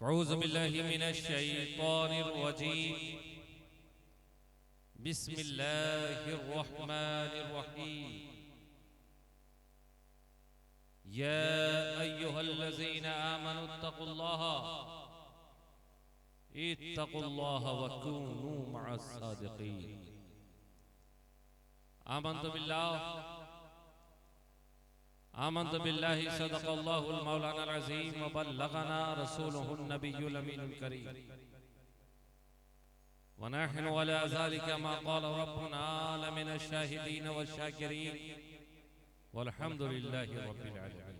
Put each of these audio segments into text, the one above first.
अऊज़ु बिल्लाहि मिनश शैतानिर रजीम। बिस्मिल्लाहिर रहमानिर रहीम। या अय्युहल्लज़ीना आमनुत्तक़ुल्लाहा इत्तक़ुल्लाहा वकूनू मअस सादिक़ीन। आमन्तु बिल्लाहि सदक़ल्लाहुल मौलानाल अज़ीम व बल्लगना रसूलुहुन नबियुल अमीनुल करीम व नहनु अला ज़ालिका मा क़ाल रब्बुना लमिनश शाहिदीन वश्शाकिरीन वल्हम्दुलिल्लाहि रब्बिल आलमीन।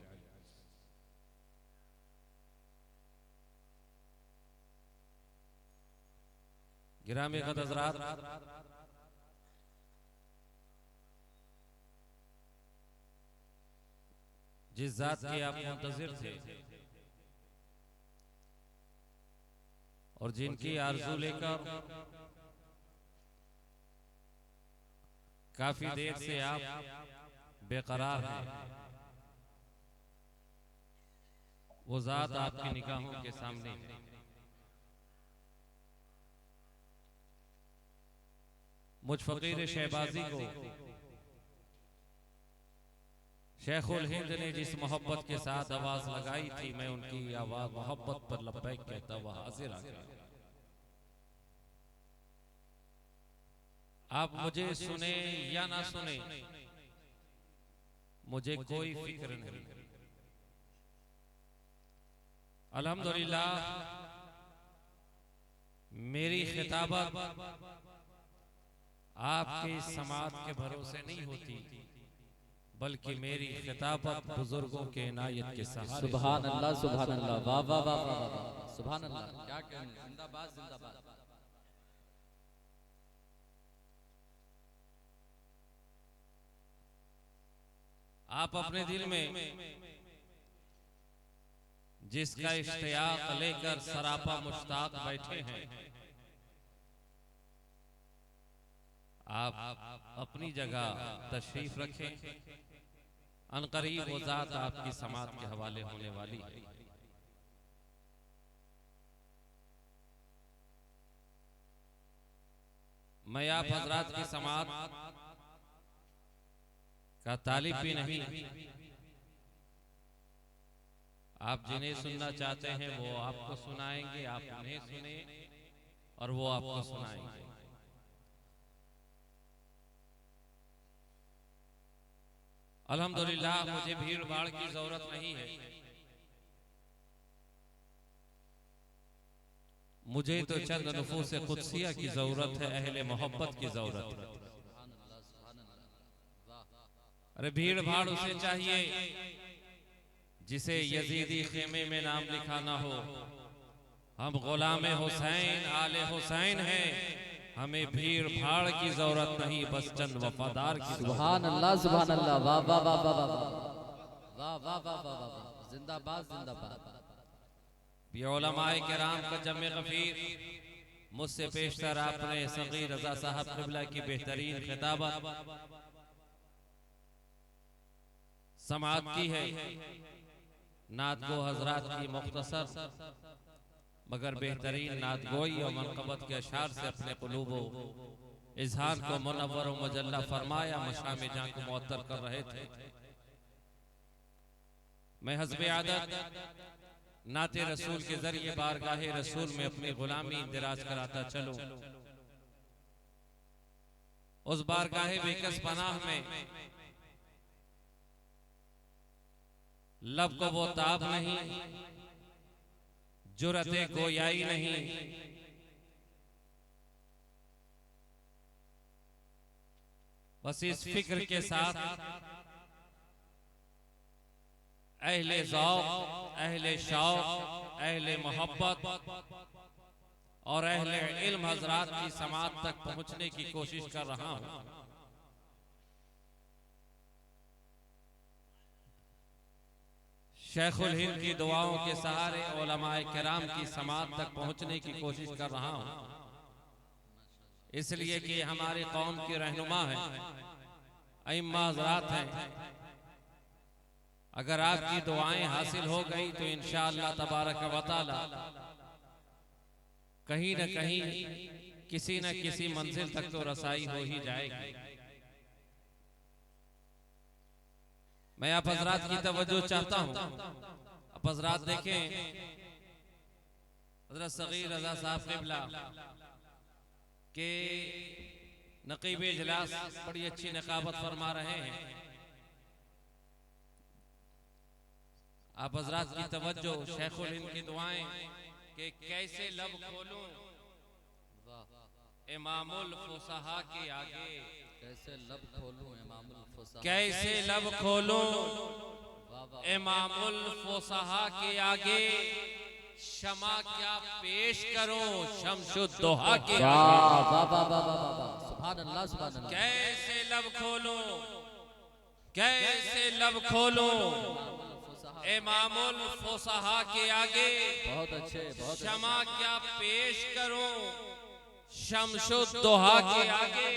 गिरामी क़दर हज़रात, जिस जात के आप मुंतज़िर थे और जिनकी आरज़ू लेकर काफी देर से आप बेकरार हैं, वो जात आपकी निगाहों के सामने है। मुझ फकीर शहबाजी को शेखुल हिंद ने जिस मोहब्बत के साथ आवाज लगाई थी, मैं उनकी आवाज मोहब्बत पर लब्बैक कहता हुआ हाजिर आ गया। आप मुझे सुने या ना सुने, मुझे कोई फिक्र नहीं। अल्हम्दुलिल्लाह मेरी खिताबत आपके समात के भरोसे नहीं होती, बल्कि मेरी खिताबत बुजुर्गों के इनायत के सहारे। सुभान अल्लाह, सुभान अल्लाह, वाह वाह वाह वाह, सुभान अल्लाह। क्या कहने, जिंदाबाद जिंदाबाद। आप अपने दिल में जिसका इश्तियाक लेकर सरापा मुश्ताक बैठे हैं, आप अपनी जगह तशरीफ रखें। अनकरीब वो जात आपकी समात के हवाले होने वाली है। मैं आप हजरात की समात का तालिब भी नहीं, आप जिन्हें सुनना चाहते हैं वो आपको सुनाएंगे, आप उन्हें सुने और वो आपको सुनाएंगे। अल्हम्दुलिल्लाह मुझे भीड़ भाड़ की जरूरत नहीं है, मुझे तो चंद नुफूस कुदसिया की जरूरत है, अहले मोहब्बत की जरूरत है। अरे भीड़ भाड़ उसे चाहिए जिसे यजीदी खेमे में नाम लिखाना हो। हम गुलाम हुसैन आले हुसैन हैं, हमें भीड़ भाड़ की जरूरत नहीं, बस चंद वफादार की। सुभान अल्लाह, सुभान अल्लाह, वाह वाह वाह वाह वाह वाह वाह वाह वाह, जिंदाबाद जिंदाबाद। ये उलमाए किराम का जमे गफीर मुझसे पेशतर आपने सगीर रजा साहब क़िबला की बेहतरीन खिताबत समात की है। नात गो हजरात की मुख्तसर मगर बेहतरीन नात गोई और मनक़बत के अशार से अपने क़ुलूबो इज़हार को मुनव्वर व मुजल्ला फरमाया, मशाम जान को मुअत्तर कर रहे थे। मैं हस्बे आदत नाते रसूल के जरिए बारगाहे रसूल में अपनी गुलामी इंदिराज कराता चलूं। उस बारगाहे बेकस पनाह में लब को वो ताब नहीं, जुरते गोयाई नहीं, बस इस फिक्र के साथ अहले ज़ौक़, अहले शौक़, अहले मोहब्बत और अहले इल्म हजरात की समात तक पहुंचने की कोशिश कर रहा हूं। शेखुल हिंद की दुआओं के सहारे उलमाए किराम की समात तक पहुंचने की कोशिश कर रहा हूं, इसलिए कि हमारी कौम की रहनुमा है, अइम्मा हज़रात हैं। अगर आपकी दुआएं हासिल हो गई तो इंशाअल्लाह तबारक व तआला कहीं न कहीं किसी न किसी मंजिल तक तो रसाई हो ही जाएगी। मैं आप हजरात की तवज्जो चाहता हूं। आप हजरात देखें, हजरत सगीर रजा साहब क़िबला के नकीब इजलास बड़ी अच्छी नकाबत फरमा रहे हैं। आप हजरात की तवज्जो, शेखुल हिंद की दुआएं कि कैसे लब खोलूं इमामुल फुसहा के आगे, कैसे लब खोलूं इमामुल फुसहा, कैसे लब खोलूं इमामुल फुसहा के आगे, क्षमा क्या पेश करूं शमशुद्दोहा के आगे। सुभान अल्लाह सुभान अल्लाह। कैसे लब खोलूं, कैसे लब खोलूं इमामुल फुसहा के आगे, बहुत अच्छे, बहुत क्षमा क्या पेश करूं शमशुद्दोहा के आगे,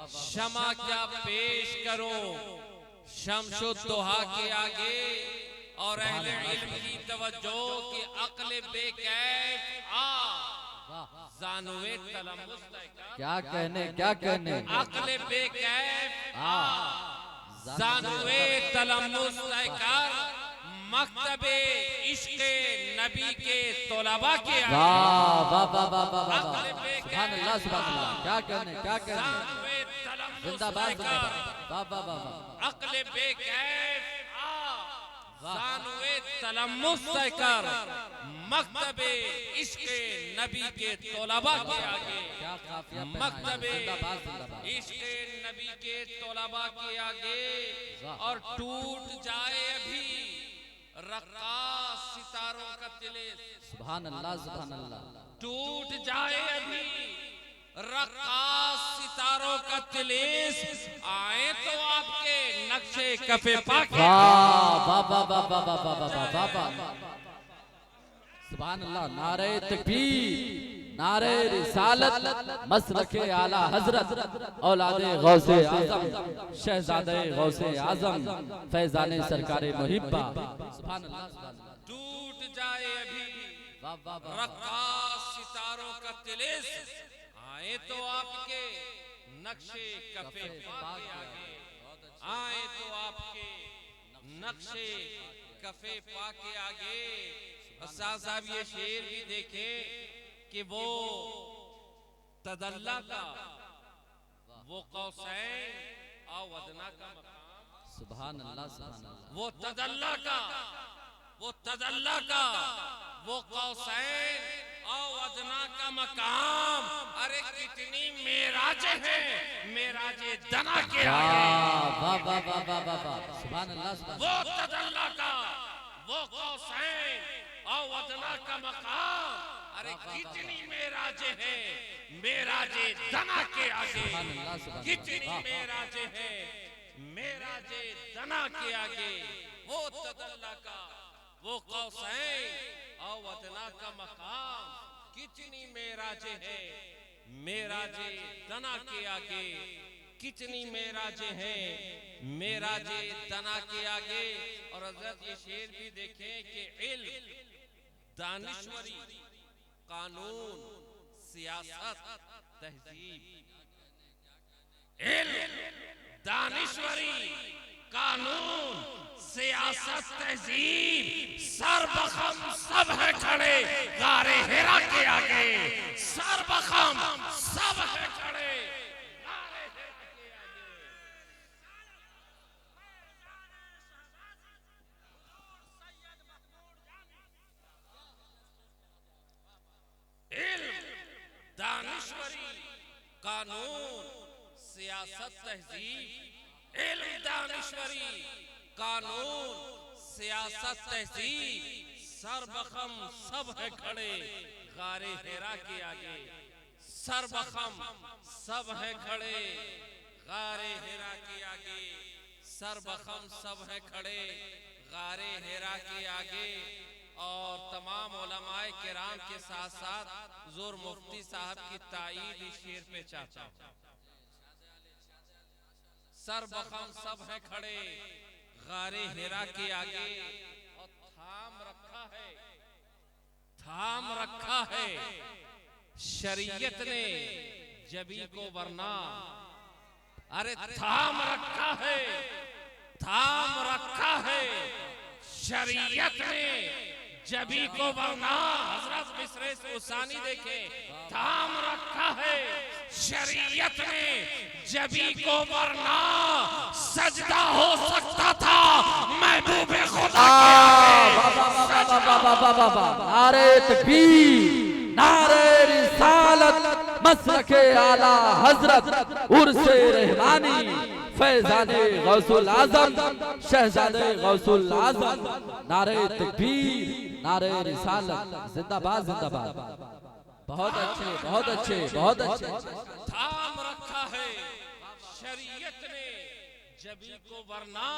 क्षमा क्या पेश करूं शमशुद्दोहा के आगे। और अहले इल्म की तवज्जो कि अक्ल बेकैफ ज़ानुए तलम्मुस क्या कहने, क्या कहने, अक्ल बेकैफ ज़ानुए तलम्मुस कर मकतबे इश्क़े नबी के तलबा के आगे। सुभान अल्लाह सुभान अल्लाह। क्या कहने, क्या कहने, जिंदाबाद जिंदाबाद। अक्ल बेकैफ ज़ानुए तलम्मुस कर मकतबे इश्क़े नबी के तलबा के आगे, मकतबे इश्क़े नबी के तलबा के आगे। और टूट जाए अभी रक़्क़ास सितारों का तिलिस्म, सुभान अल्लाह सुभान अल्लाह। टूट जाए अभी रक़्क़ास सितारों का तिलिस्म, आए तो आपके नक्शे कफे पाके। सुभान अल्लाह। नारे तकबीर, नारे रिसालत, मसलके आला हजरत, औलादे गौसे आजम, शहजादे गौसे आजम, फैजाने सरकारे मुहिब्बा। सुभान अल्लाह। टूट जाए अभी रक़्क़ास सितारों का तिलिस्म, आए तो आपके नक्शे कफे पाके आगे, आए तो आपके नक्शे कफे पाके आगे। उस्ताद साहब ये शेर भी देखे कि वो तदल्ला का, वो कौसैन और वदना का मकाम, सुभान अल्लाह सुभान अल्लाह। वो तदल्ला का, वो तदल्ला का, वो कौसैन और वदना का मकाम। अरे कितनी मेराजे हैं मेराजे दना के आगे। सुभान अल्लाह सुभान। वो तदल्ला का, वो कौसैन और वदना का मकाम। अरे कितनी मेराजे हैं मेराजे दना के आगे, कितनी मेराजे हैं मेराजे दना के आगे। वो तदल्ला का, वो कौसैन और वदना का मकाम, कितनी मेराजे हैं मेराजे दना के आगे, कितनी मेराजे हैं मेराजे दना के आगे। और हजरत ये शेर भी देखें कि इल्म, दानिश्वरी, कानून, सियासत, तहजीब, इल्म, दानिश्वरी, कानून, सियासत, तहजीब, सर्वखम सब है खड़े गारे हिरा के आगे, सर्वखम सब है खड़े गारे हिरा के आगे। इल्म, दानिश्वरी, कानून, सियासत, तहजीब, इल्म, दानिश्वरी, कानून, सियासत, तहजीब, सर्वखम सब है खड़े गारे हिरा के आगे, सर्वखम सब है खड़े गारे हिरा के आगे, सर्वखम सब है खड़े गारे हिरा के आगे। और तमाम उलमाए किराम के साथ साथ हुज़ूर मुफ्ती साहब की ताईद इस शेर पे चाहता हूं। सर्वखम सब है खड़े गारे हिरा के आगे, और थाम रखा है, थाम रखा है शरीयत ने जबी को वरना, अरे थाम रखा है, थाम रखा है शरीयत ने जबी को वरना। हजरत मिसरे उसानी देखे, थाम रखा है शरीयत ने जबी को वरना सजदा हो सकता था महबूबे खुदा के। नारे तकबीर, नारे रिसालत, मसलके आला हजरत उर्से रहमानी, फैजाने गौसुल आजम, शहजादे गौसुल आजम। नारे तकबीर, नारे रिसालत, जिंदाबाद जिंदाबाद। बहुत अच्छे, बहुत अच्छे, बहुत अच्छे। थाम रखा है शरीयत ने जबी को वरना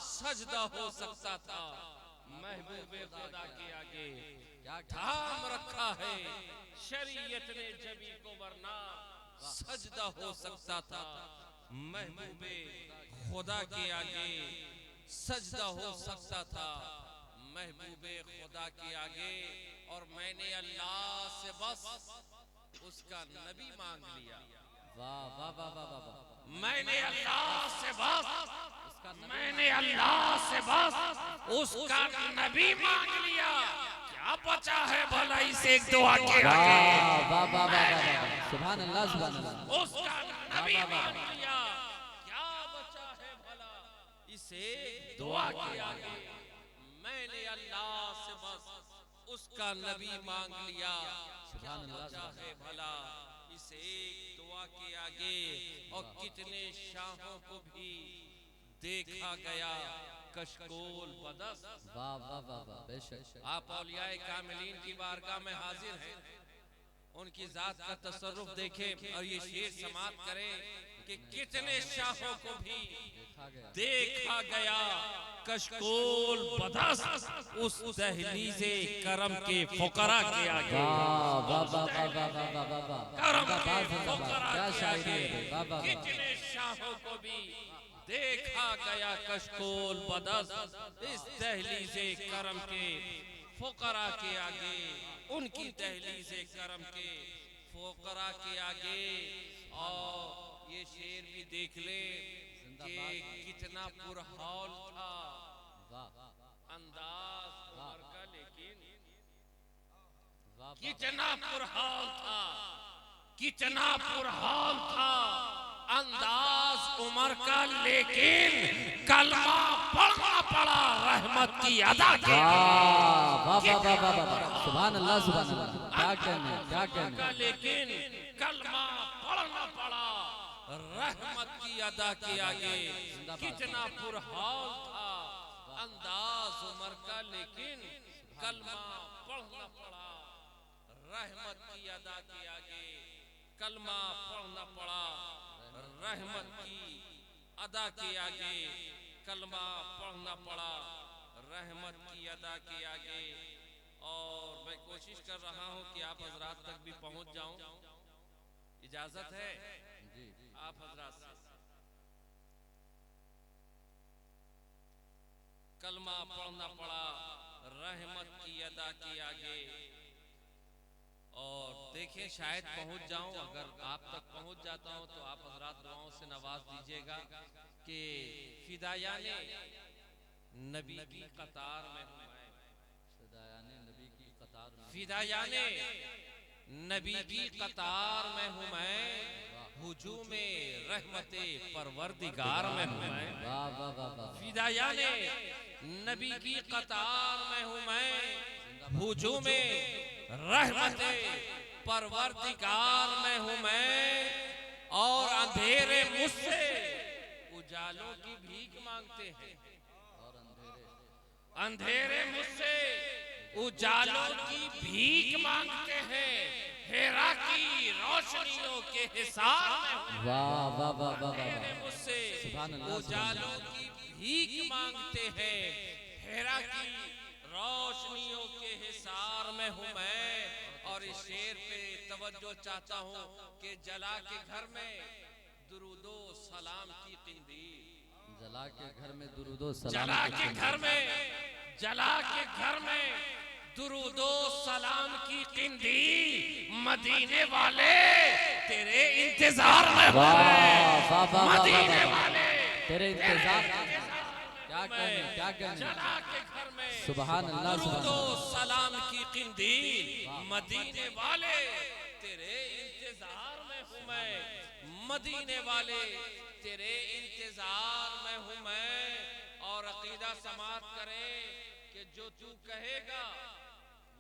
सजदा हो सकता था महबूबे खुदा के आगे। थाम रखा है शरीयत ने जबी को वरना सजदा हो सकता था महबूबे खुदा के आगे। सजदा हो सकता था महबूबे खुदा के आगे। और मैंने अल्लाह से बस उसका नबी मांग लिया। वाह वाह वाह वाह वाह। मैंने अल्लाह से बस, मैंने अल्लाह से बस उसका नबी मांग लिया। क्या बचा है भला इस एक दुआ के आगे। वाह वाह वाह वाह, सुभान अल्लाह सुभान अल्लाह। उसका नबी मांग लिया, क्या बचा है भला इस एक दुआ के आगे। मैंने अल्लाह से बस उसका नबी मांग लिया, क्या बचा है भला इस एक दुआ के आगे। और कितने शाहों को भी देखा गया कशकोल बदस। वाह वाह वाह वाह, बेशक। आप औलियाए कामिलीन की बारगाह में हाजिर हैं, उनकी जात का तसर्रुफ देखें और ये शेर समाप्त करें कि कितने शाहों को भी देखा गया कशकोल बदस उस दहलीज़े करम के फुकरा के आगे। वाह वाह वाह वाह वाह वाह वाह वाह, करम के जिंदाबाद जिंदाबाद, फुकरा क्या के शायरी आगे। है, वाह वाह वाह। कितने शाहों को भी देखा गया कशकोल बदस इस दहलीज़े करम के फुकरा के आगे। उनकी दहलीज़े करम के फुकरा के आगे। और ये शेर भी देख ले कि कितना पुरहौल था अंदाज उमर का, लेकिन कितना पुरहौल था, कितना पुरहौल था अंदाज उमर का, लेकिन कलमा पढ़ना पड़ा रहमत की अदा के। वाह वाह वाह वाह वाह, सुभान अल्लाह सुभान अल्लाह। क्या कहने, क्या कहने। लेकिन कलमा पढ़ना पड़ा रहमत की अदा के आगे। कितना पुरहौल था अंदाज उमर का, लेकिन कलमा पढ़ना पड़ा रहमत की अदा के आगे। कलमा पढ़ना पड़ा रहमत की अदा के आगे। कलमा पढ़ना पड़ा रहमत की अदा के आगे। और मैं कोशिश कर रहा हूं कि आप हजरात तक भी पहुंच जाऊं। इजाजत है आप हजरात से। कलमा पढ़ना पड़ा रहमत की अदा के आगे। और देखें शायद पहुंच जाऊं, अगर आप तक पहुंच जाता हूं तो आप हजरात दुआओं से नवाज दीजिएगा कि फिदायाने नबी की कतार में हूं मैं। फिदायाने नबी की कतार में, फिदायाने नबी की कतार में हूं मैं। हुजूमे रहमते परवरदिगार में हूं मैं। वाह वाह वाह वाह। फिदायाने नबी की कतार में हूं मैं। हुजूमे रहमते परवरदिगार में हूं मैं। और अंधेरे मुझसे उजालों की भीख मांगते हैं। अंधेरे मुझसे उजालों की भीख मांगते हैं। हेरा की रोशनियों के हिसार में वाह वाह वाह वाह वाह, मुझसे सुभान अल्लाह, उजालों की भीख मांगते हैं। हेरा की रोशनियों के हिसार में हूं मैं। और इस शेर पे तवज्जो चाहता हूं कि जला के घर में दुरूदो सलाम की किंदील। जला के घर में दुरूदो सलाम, जला के घर में, जला के घर में दुरूदो सलाम की किंदी मदीने वाले तेरे इंतजार में हूँ वाह मैं, वाह वाह मदीने वाह वाले तेरे इंतजार क्या कहने क्या कहने चला के घर में सुभान अल्लाह सुभान दो अल्लाह सलाम की किंदील, मदीने वाले तेरे इंतजार में हूँ मैं, मदीने वाले तेरे इंतजार में हूँ मैं। और अकीदा समाप्त करे कि जो तू कहेगा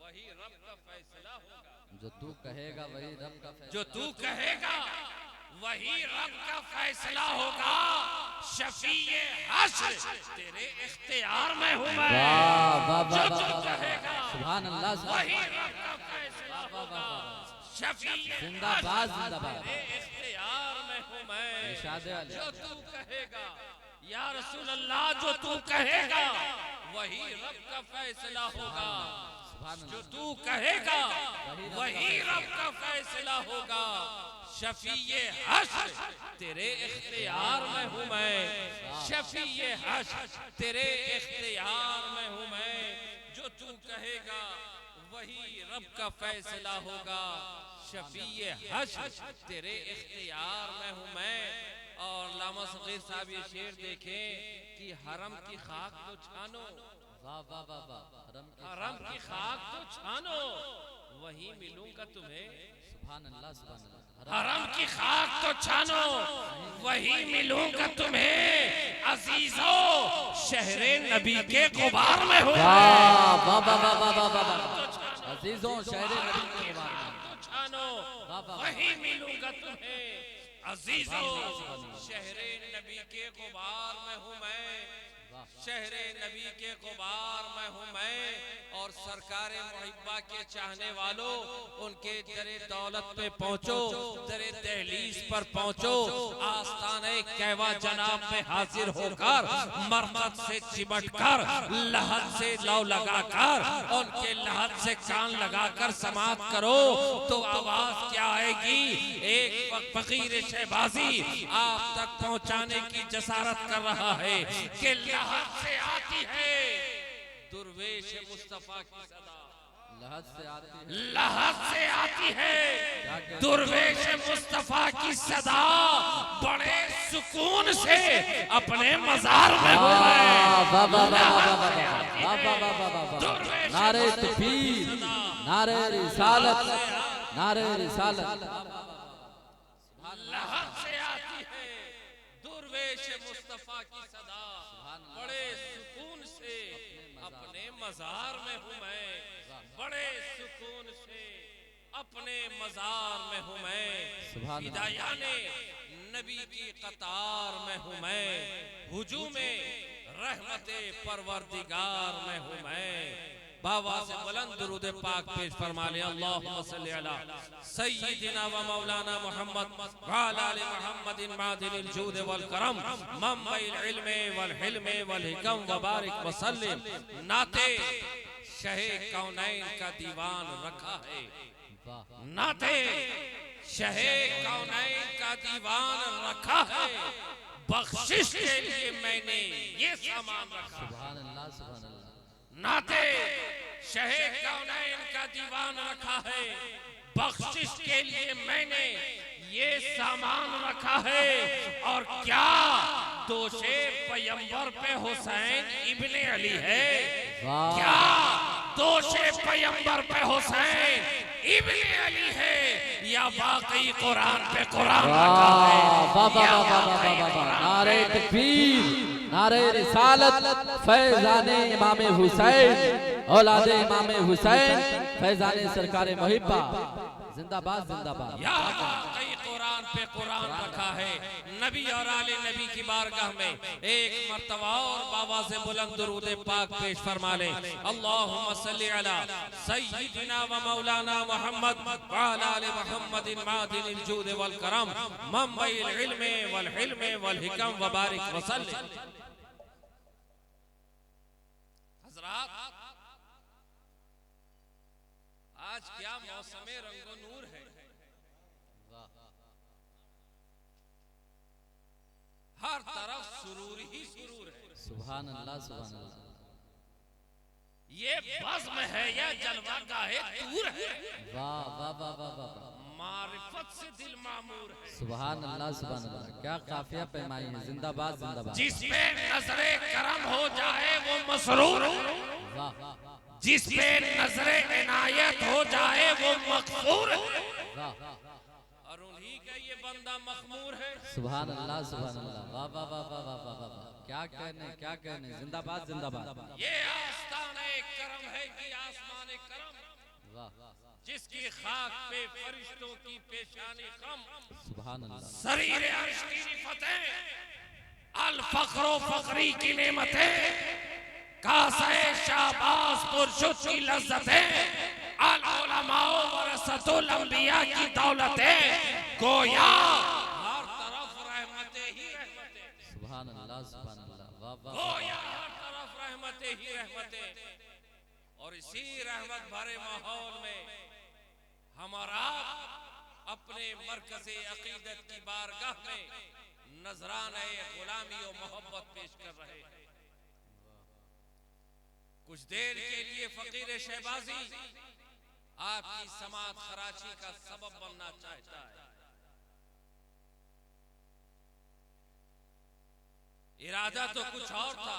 वही रब का फैसला होगा, जो तू कहेगा वही रब का जो तू कहेगा वही रब का फैसला होगा। शफीए हश्र तेरे इख्तियार में हूँ मैं, वाह वाह जो वाह तू वाह कहेगा सुभान अल्लाह वही रब का फैसला होगा। शफीए जिंदाबाद हश्र जिंदाबाद तेरे इख्तियार में हूँ मैं, इरशाद अली जो तू कहेगा या रसूल अल्लाह, जो तू कहेगा वही रब का फैसला होगा, सुभान जो अल्लाह तू कहेगा वही रब का फैसला होगा। शफीए हश्र तेरे इख्तियार में हूँ मैं, शफीए हश्र तेरे इख्तियार में हूँ मैं, जो तू कहेगा वही रब का फैसला होगा। शफीए हश्र तेरे इख्तियार में हूँ मैं। और लामा सगीर साहब ये शेर देखें कि हरम की खाक तो छानो, वाह वाह वाह वाह हरम की खाक तो छानो, वही मिलूंगा तुम्हें। सुभान अल्लाह सुभान अल्लाह हरम की खाक तो छानो वही मिलूंगा तुम्हें, अजीजो शहरे नबी के गुबार में हूँ वाह वाह वाह वाह वाह वाह वाह अजीजों शहरे नबी के गुबार में तो छानो वाह वाह वही मिलूंगा तुम्हें, अजीजो शहरे नबी के गुबार में हूँ मैं, शहरे नबी के गुबार में हूँ मैं। और सरकारे मुहिब्बा के चाहने वालों, उनके दरे दौलत पे पहुँचो, दरे दहलीज पर पहुँचो, आस्ताने कैवा जनाब में हाजिर होकर मरकत से चिमट कर लहद से लौ लगाकर उनके लहद से कान लगाकर समाप्त करो तो आवाज क्या आएगी। एक फकीर शहबाजी आप तक पहुँचाने की जसारत कर रहा है कि लहद से आती है दुर्वेश मुस्तफा की सदा, लहद से आती है लहद से आती है दुर्वेश मुस्तफा की सदा, बड़े सुकून से अपने मजार में हूँ मैं। वाह वाह वाह वाह वाह वाह वाह वाह वाह वाह नारे तकबीर नारे रिसालत नारे रिसालत। लहद से आती है दुर्वेश मुस्तफा की सदा, बड़े सुकून से अपने मजार में हूँ मैं, बड़े सुकून से अपने मजार में हूँ मैं। हिदायाने नबी की कतार में हूँ मैं, हुजूमे रहमते परवरदिगार में हूँ मैं। बाबा से बुलंद दुरूद पाक पेश फरमा ले, अल्लाहुम्मा सल्ली अला सय्यिदिना व मौलाना मुहम्मद व अला आलि मुहम्मदिन मादिनिल जूद वल करम मम्बइल इल्मे वल हिल्मे वल हिकम व बारिक व सल्लिम। नाते शहे कौनैन का दीवान रखा है, नाते शहे कौनैन का दीवान रखा है, बख्शिश के लिए मैंने ये सामान रखा। सुभान अल्लाह सुभान अल्लाह। नाते शहे कौनैन का दीवान रखा है, बख्शिश के लिए मैंने ये सामान रखा है। और क्या दोषे पैगंबर पे हुसैन इब्ने अली है, क्या दोषे पैगंबर पे हुसैन इब्ने अली है, या बाकी कुरान पे कुरान रखा है। वाह वाह वाह वाह वाह वाह नारे तकबीर नारे रिसालत फैजाने इमाम हुसैन औलादे इमाम हुसैन फैजाने सरकारे मुहिब्बा जिंदाबाद जिंदाबाद। या कई कुरान पे कुरान रखा है। नबी और आले नबी की बारगाह में एक मर्तबा और बाबा से बुलंद दुरूद पाक पेश फरमा ले, अल्लाहुम्मा सल्ली अला सय्यिदिना व मौलाना मुहम्मद व अला आलि मुहम्मदिन मादिनिल जूद वल करम मम्बइल इल्मे वल हिल्मे वल हिकम व बारिक व सल्लिम। हज़रात, आज क्या मौसमे रंगो नूर है, हर तरफ सुरूर ही सुरूर है। सुभान अल्लाह सुभान अल्लाह। ये बज़्म है या जलवा गाहे तूर है, वाह वाह वाह वाह वाह, मारिफत से दिल मामूर है। सुभान अल्लाह सुभान अल्लाह, क्या काफिया पैमाई है, जिंदाबाद जिंदाबाद। जिस पे नजरे करम हो जाए वो मसरूर, वाह जिस पे नजरे इनायत हो जाए वो मकफूर, वाह, और उन्हीं का ये बंदा मखमूर है। सुभान अल्लाह सुभान अल्लाह, वाह वाह वाह वाह वाह वाह वाह, क्या कहने, जिंदाबाद जिंदाबाद। ये आस्ताने करम है कि आसमाने करम, वाह जिसकी खाक पे फरिश्तों की पेशानी खम, सुभान अल्लाह, सरीर अर्श की रिफतें, अल फख्रो फखरी की नेमतें, कासे शाबाश पुरशुद की लज्जतें, अल उलमाओ वरसतुल अंबिया की दौलतें, गोया हर तरफ रहमतें ही रहमतें, सुभान अल्लाह, वाह वाह, गोया हर तरफ रहमतें ही रहमतें। और इसी रहमत भरे माहौल में हमारा अपने मरकज़े अकीदत की बारगाह में नजराने गुलामी और मोहब्बत पेश कर रहे हैं। कुछ देर के लिए फकीर शहबाजी आपकी समात खराची का सबब बनना चाहता है। इरादा तो कुछ और था,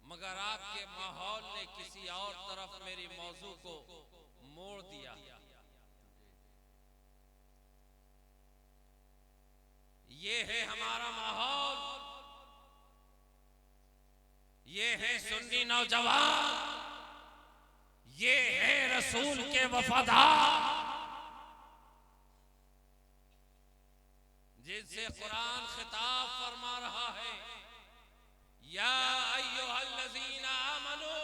मगर आपके माहौल ने किसी और तरफ मेरी मौजू को मोड़ दिया। ये है हमारा माहौल, ये है सुन्नी नौजवान, ये है रसूल के वफादार, जिनसे कुरान खिताब फरमा रहा है, या अय्युहल्लज़ीना आमनू,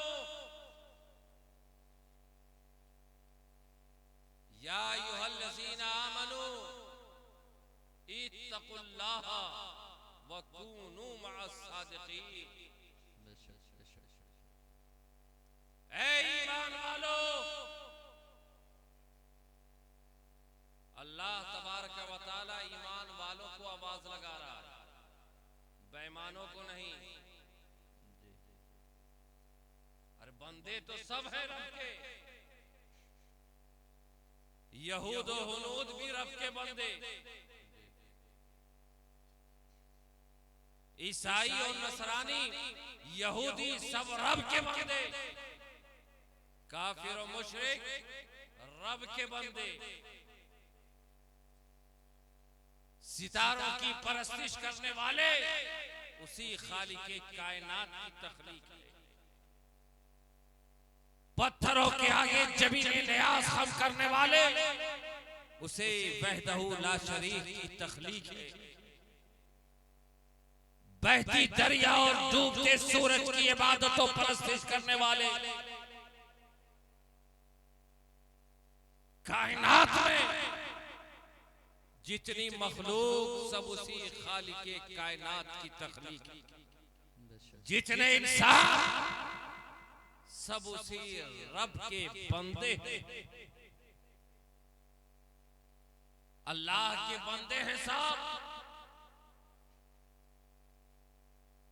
या अय्युहल्लज़ीना आमनू इत्तकुल्लाह व कूनू मअस सादिकीन। ऐ ईमान वालो, अल्लाह तबारक व तआला ईमान वालों को आवाज लगा रहा है, बेईमानों को नहीं। अरे बंदे तो सब है रब के, यहूद और हुनूद भी रब के बंदे, ईसाई और नसरानी यहूदी सब रब के बंदे, काफिर और मुशरिक रब के बंदे, सितारों की परस्तिश करने वाले उसी खालिक कायनात की तख्लीक है, पत्थरों के आगे जमीनी लिहाज खम करने वाले उसे वहदहू ला शरीक की तख्लीक है, बहती दरिया और डूबते सूरज की इबादत और परस्तिश करने वाले कायनात में जितनी मखलूक सब उसी खालिक कायनात की तख्लीक, जितने इंसान सब उसी रब के बंदे हैं, अल्लाह के बंदे हैं सब।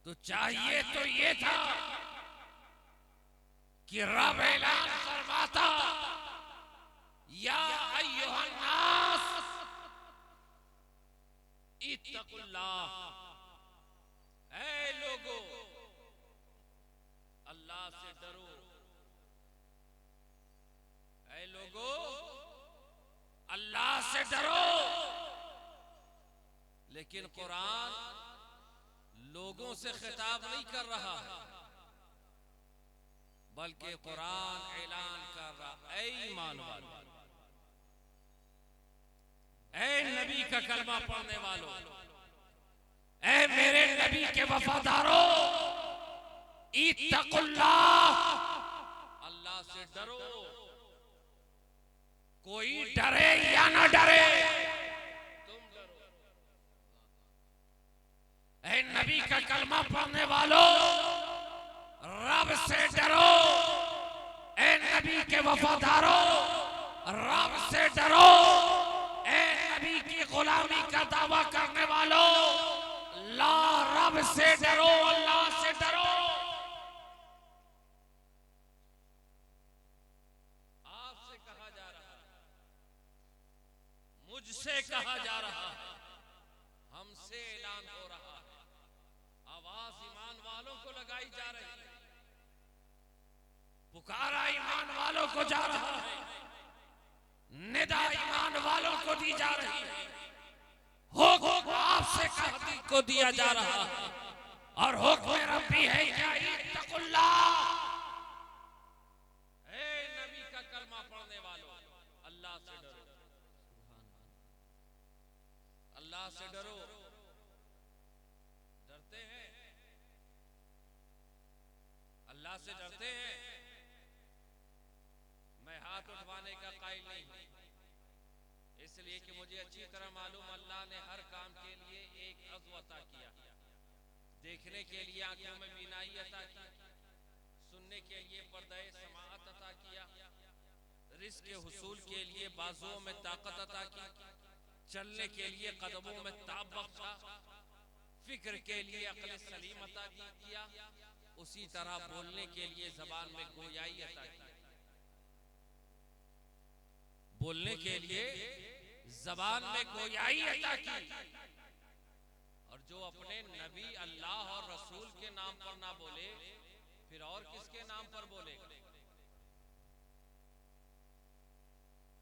तो चाहिए तो ये था कि रब ऐलान फरमाता, या अय्युहन नास इत्तकुल्लाह, ऐ लोगों अल्लाह से डरो, ऐ लोगों अल्लाह से डरो। लेकिन कुरान लोगों से खिताब नहीं कर रहा है, बल्कि कुरान ऐलान कर रहा, ऐ ईमान वालों, ऐ नबी का कलमा पढ़ने वालों, ऐ मेरे नबी के वफादारों, इत्तकुल्लाह, अल्लाह से डरो। कोई डरे या ना डरे, तुम डरो। ऐ नबी का कलमा पढ़ने वालों, रब से डरो। ऐ नबी के वफादारों, रब से डरो। ऐ नबी की गुलामी का दावा करने वालों, ला रब से डरो, अल्लाह से डरो। आपसे हमसे कहा जा रहा है, हमसे ऐलान हो रहा है, आवाज ईमान वालों को लगाई जा रही है, पुकारा ईमान वालों को जा रहा है, निदा ईमान वालों को दी जा रही है, हुक्म आपसे कहती को दिया जा रहा है, और हुक्म रब्बी है क्या इत्तकुल्लाह। ए नबी का कलमा पढ़ने वालों, अल्लाह से डरो, अल्लाह से डरो। डरते हैं, अल्लाह से डरते हैं। मैं हाथ उठवाने का कायल नहीं हूं, इसलिए कि मुझे अच्छी तरह मालूम अल्लाह ने हर काम के लिए एक अज़्व अता किया, देखने के लिए आंखों में बीनाई अता की, सुनने के लिए पर्दे समाअत अता किया, रिज़्क़ के हुसूल के लिए बाजुओं में ताकत अता की, चलने के लिए कदमों में ताब बख्शा, फिक्र के लिए अक्ल सलीम अता किया, उसी तरह बोलने के लिए ज़बान में गोयाई अता की, बोलने के लिए ज़बान में गोयाई अता की। और जो अपने नबी अल्लाह और रसूल के नाम पर ना बोले, फिर और किसके नाम पर बोलेगा?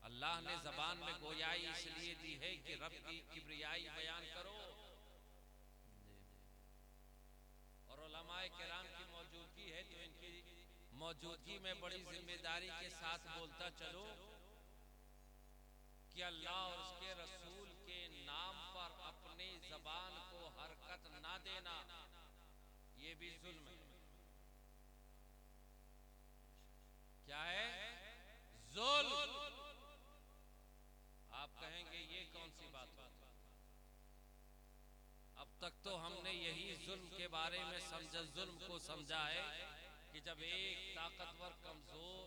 अल्लाह ने ज़बान में गोयाई इसलिए दी है कि रब की किब्रियाई बयान करो, और उलमाए किराम की मौजूदगी है तो इनकी मौजूदगी में बड़ी जिम्मेदारी के साथ बोलता चलो कि अल्लाह और उसके रसूल के नाम पर अपनी ज़बान को हरकत ना देना, ये भी जुल्म है। क्या है? जुल्म। आप कहेंगे ये कौन सी बात है? अब तक तो हमने यही जुल्म के बारे में जुल्म को समझा है कि जब एक ताकतवर कमजोर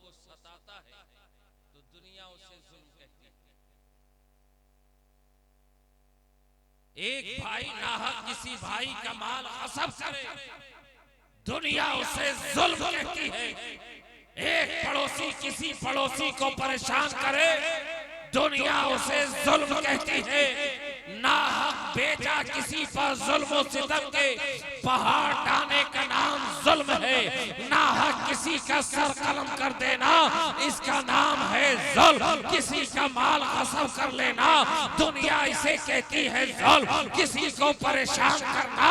को सताता है तो दुनिया उसे जुल्म कहती है। एक भाई नाहक किसी भाई का माल गस्ब करे, दुनिया उसे जुल्म कहती है। एक पड़ोसी किसी पड़ोसी को परेशान करे, दुनिया उसे जुल्म कहती है। नाहक बेटा किसी पर जुल्म सितम के पहाड़ डालने का नाम जुल्म है। नाहक किसी का सर कलम कर देना, इसका नाम है जुल्म। किसी का माल गस्ब कर लेना, दुनिया इसे कहती है जुल्म। किसी को परेशान करना,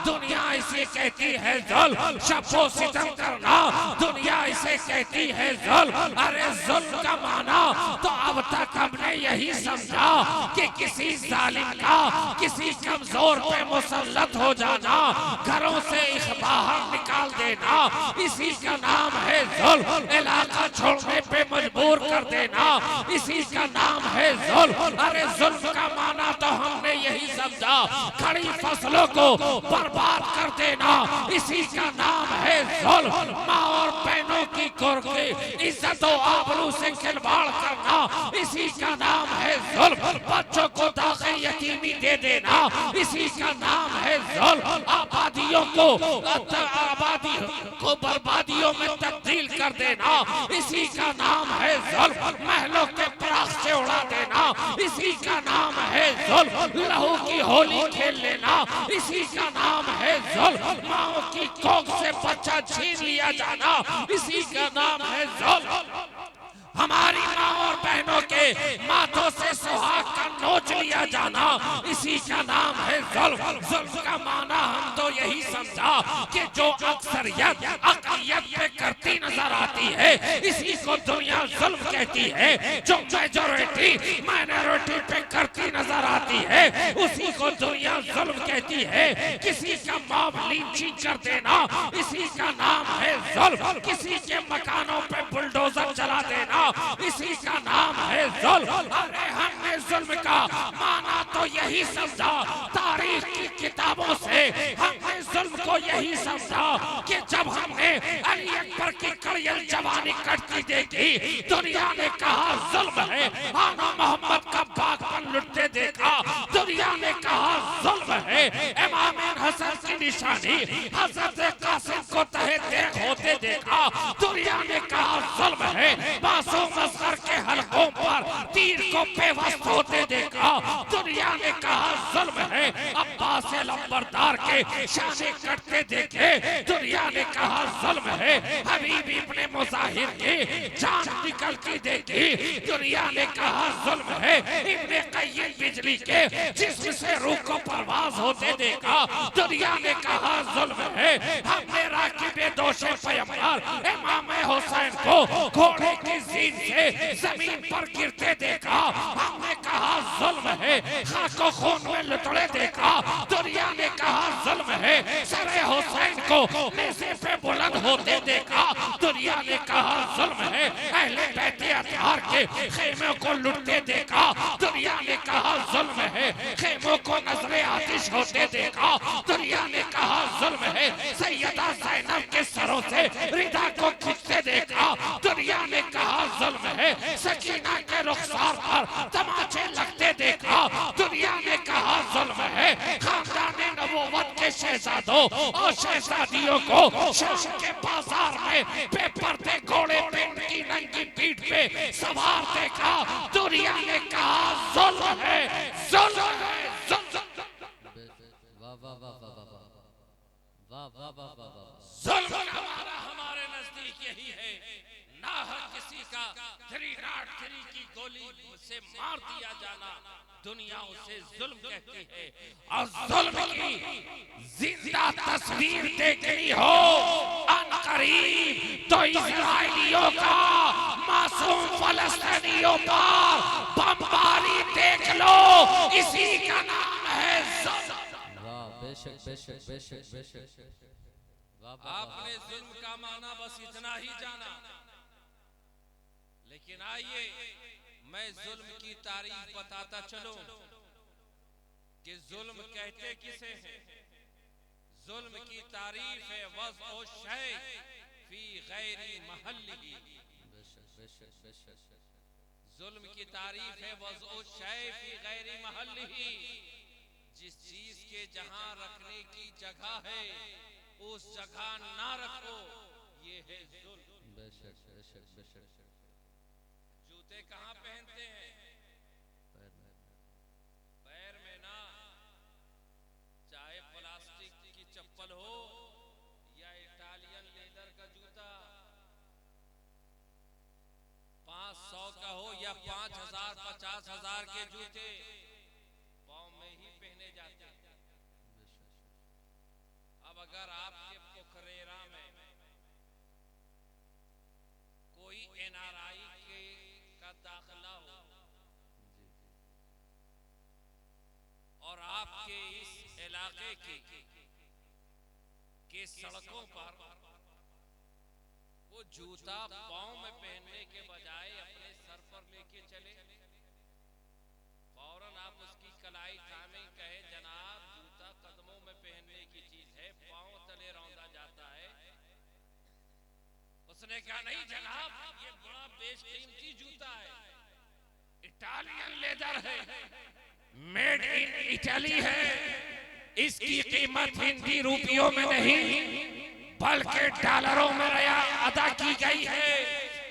दुनिया इसे कहती है जुल्म। शब्बो सितम करना, दुनिया इसे कहती है जुल्म। अरे जुल्म का माना तो अब तक हमने यही समझा कि किसी जालिम का किसी कमजोर पे मुसल्लत हो जाना, घरों से बाहर निकाल देना, इसी का नाम है जुल्म। इलाका छोड़ने पे मजबूर कर देना, इसी का नाम है जुल्म। अरे जुल्म का माना तो हमने यही समझा, खड़ी फसलों को बर्बाद कर देना, इसी का नाम है जुल्म। माँ और बहनों की इज्जत और आबरू से खिलवाड़ करना, इसी का नाम है जुल्म। बच्चों को दाखिल यतीमी दे देना, इसी का नाम है जुल्म। आबादियों को बर्बादियों में तब्दील कर देना, इसी का नाम है जुल्म। महलों के पराख से उड़ा देना, इसी का नाम है जुल्म। लहू की होली खेल लेना, इसी का नाम है जुल्म। माओ की कोख से बच्चा छीन लिया जाना, इसी का नाम है जुल्म। हमारी माँ और बहनों के माथों से सुहाग का नोच लिया जाना, इसी का नाम है जुल्म। जुल्म का माना हम तो यही समझा कि जो अक्सरियत अक़लियत पे करती नजर आती है, इसी को दुनिया जुल्म कहती है। जो मेजॉरिटी माइनॉरिटी पे करती नजर आती है, उसी को दुनिया जुल्म कहती है। किसी का मॉब लिंचिंग कर देना, इसी का नाम है जुल्म। किसी के मकानों पे बुलडोजर चला देना, इसी का नाम है जुल्म। अरे हमने जुल्म का माना तो यही समझा, तारीख की किताबों से हमने जुल्म को यही समझा कि जब हमने अली अकबर की कड़ियल जवानी कटती देखी, दुनिया ने कहा जुल्म है। आना मोहम्मद का बागपन लुटते देखा, दुनिया ने कहा जुल्म है। इमाम हसन की निशानी हजरत कासिम को तहे देख होते देखा, दुनिया ने कहा जुल्म है। मासूम असगर के हलकों पर पर तीर को बेवस्त होते देखा। दुनिया ने कहा जुल्म है। अब्बास लंबरदार के शाने कटते देखे। दुनिया ने कहा जुल्म है। हबीब इब्ने मुजाहिर की जान निकलती देखी। दुनिया ने कहा जुल्म है। इब्ने कय्यम बिजली के जिस्म से रूह को परवाज होते देखा। दुनिया ने कहा जुल्म है। हमने राकिबे दोषे पैगंबर इमाम हुसैन को घोड़े की जीन से जमीन पर गिरते देखा। हमने कहा जुल्म है। खाको खून में लुटड़े देखा। दुनिया ने कहा जुल्म है। सरे हुसैन को नेज़े पे बुलंद होते देखा। दुनिया ने कहा जुल्म है। अहले बैते अतहार के खेमों को लुटते देखा। दुनिया ने कहा जुल्म है। खेमों को नजरे आतिश होते देखा। दुनिया ने कहा जुल्म है। सैयदा ज़ैनब के सरों से रिदा को खींचते देखा। दुनिया ने कहा जुल्म है। सकीना के रुखसार पर तमाचे लगते देखा। दुनिया ने कहा जुल्म है। खानदाने नबूवत के शहजादों और शहजादियों को शाम के बाजार में बेपर्दे घोड़े पे उनकी नंगी पीठ पे सवार देखा। दुनिया ने कहा जुल्म है। जुल्म है। वाह वाह वाह वाह वाह वाह वाह वाह वाह वाह। जुल्म हमारे नजदीक यही है। ना किसी का 303 की गोली से मार दिया जाना दुनिया उसे जुल्म कहती है। और जुल्म की जिंदा तस्वीर देखनी हो अनकरीब तो इजराइलियों का मासूम फलस्तीनियों पर बमबारी देख लो। इसी का नाम है जुल्म। वाह बेशक बेशक बेशक बेशक। आपने जुल्म का माना बस इतना ही जाना। लेकिन आइए मैं जुल्म की तारीफ बताता चलूं कि जुल्म कहते किसे हैं। जुल्म की तारीफ है वज़्अ शै फी गैरी महल्लिही। जुल्म की तारीफ है वज़्अ शै फी गैरी महल्लिही। जिस चीज के जहां रखने की जगह है उस जगह ना रखो, ये है जुल्म। बेशक बेशक बेशक। जूते कहाँ पहनते हैं? पैर में ना। चाहे प्लास्टिक की चप्पल हो या इटालियन लेदर का जूता, 500 का हो या 5000 50,000 के जूते पाँव में ही पहने जाते हैं। अब अगर आपके पोखरेरा में कोई एनआरआई के का दाखिला हो और आपके इस इलाके के सड़कों पर वो जूता पाँव में पहनने के बजाय अपने सर पर लेके चले, फौरन आप उसकी कलाई थामे कहे जनाब जूता कदमों में पहनने की चीज है, पाँव तले रौंदा जाता है। उसने कहा नहीं जनाब ये बड़ा बेशकीमती जूता है, इटालियन लेदर है, मेड इन इटली है, इसकी कीमत हिंदी रुपयों में नहीं बल्कि डॉलरों में अदा की गई है।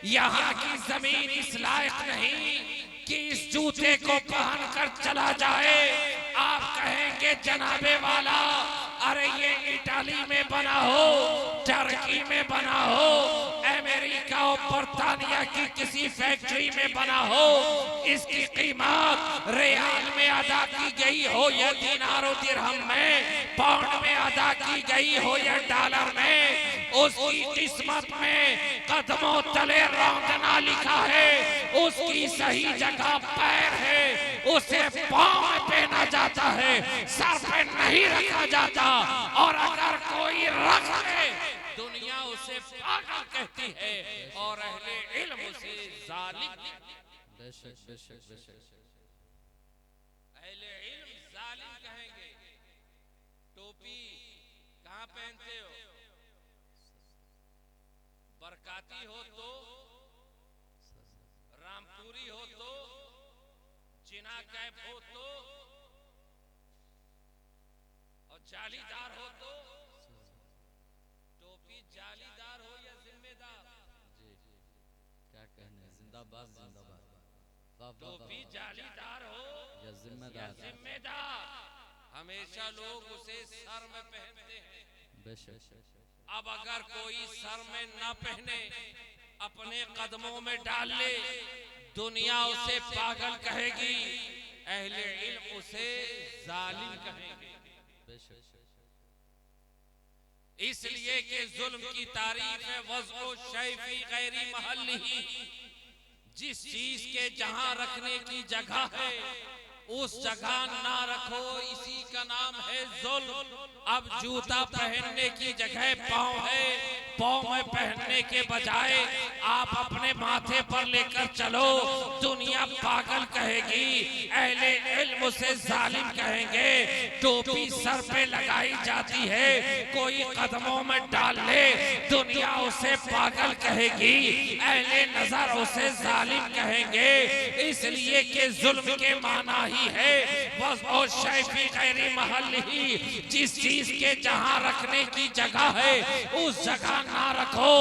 यहाँ की जमीन इस लायक नहीं कि इस जूते को पहनकर चला जाए। आप कहेंगे जनाबे वाला अरे ये इटाली में बना हो, टर्की में बना हो, अमेरिका और बर्तानिया की किसी फैक्ट्री में बना हो, इसकी कीमत रियाल में अदा की गई हो या दिनार और दिरहम में, पाउंड में अदा की गई हो या डॉलर में, उसकी किस्मत में कदमों तले रौंदना लिखा है, उसकी सही जगह पैर है, उसे पांव में पहना जाता है, सर पे नहीं रखा जाता। और अगर कोई रख ले दुनिया उसे पागल कहती है और अहले इल्म उसे जालिम। बेशक बेशक बेशक। अहले इल्म जालिम कहेंगे। टोपी कहाँ पहनते हो? बरकाती हो तो, रामपुरी हो तो, चिना कैप हो तो, और जालीदार हो तो। टोपी जालीदार हो या जिम्मेदार? जी क्या कहने, जिंदाबाद जिंदाबाद। टोपी जालीदार हो या या जिम्मेदार। जिम्मेदार, हमेशा लोग उसे सर में पहनते हैं। बेशक। अब अगर कोई सर में न पहने, अपने कदमों में डाल ले, दुनिया उसे पागल कहेगी, अहले इल्म उसे जालिम कहेंगे। बेशक। इसलिए कि जुल्म की तारीफ है वज़्ओ शै फी गैरी महल्लिही, जिस चीज के जहां रखने की जगह है उस जगह ना रखो, इसी का नाम है जुल्म। अब जूता पहनने की जगह पाँव है, पाँव में पहनने के बजाय आप अपने माथे पर लेकर चलो, दुनिया पागल कहेगी, अहले इल्म उसे जालिम कहेंगे। टोपी सर पे लगाई जाती है, कोई कदमों में डाल ले, दुनिया उसे पागल कहेगी, अहले नजर उसे जालिम कहेंगे। इसलिए कि जुल्म के माना ही है वज़्ओ शै फी गैरी महल्लिही, जिस चीज के जहां रखने की जगह है उस जगह ना रखो,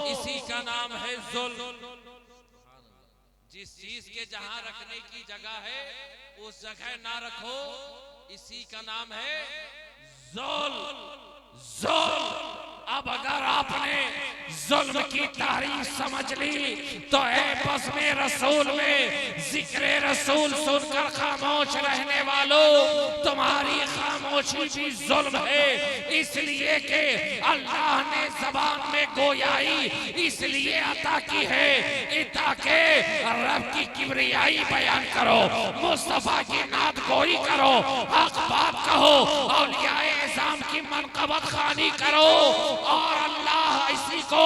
इसी का नाम है जुल्म। जिस चीज के जहां रखने की जगह है उस जगह ना रखो, इसी का नाम है जुल्म। जुल्म। अब अगर आपने जुल्म की तारीफ समझ ली तो है बस में रसूल में जिक्र रसूल सुनकर खामोश रहने वालों, तुम्हारी खामोशी भी जुल्म है। इसलिए कि अल्लाह ने जबान में गोयाई इसलिए अता की है ताकि रब की किबरियाई बयान करो, मुस्तफा की नात गोई करो, हक बात कहो, औलियाए इज़ाम की मनक़बत खानी करो। और अल्लाह इसी को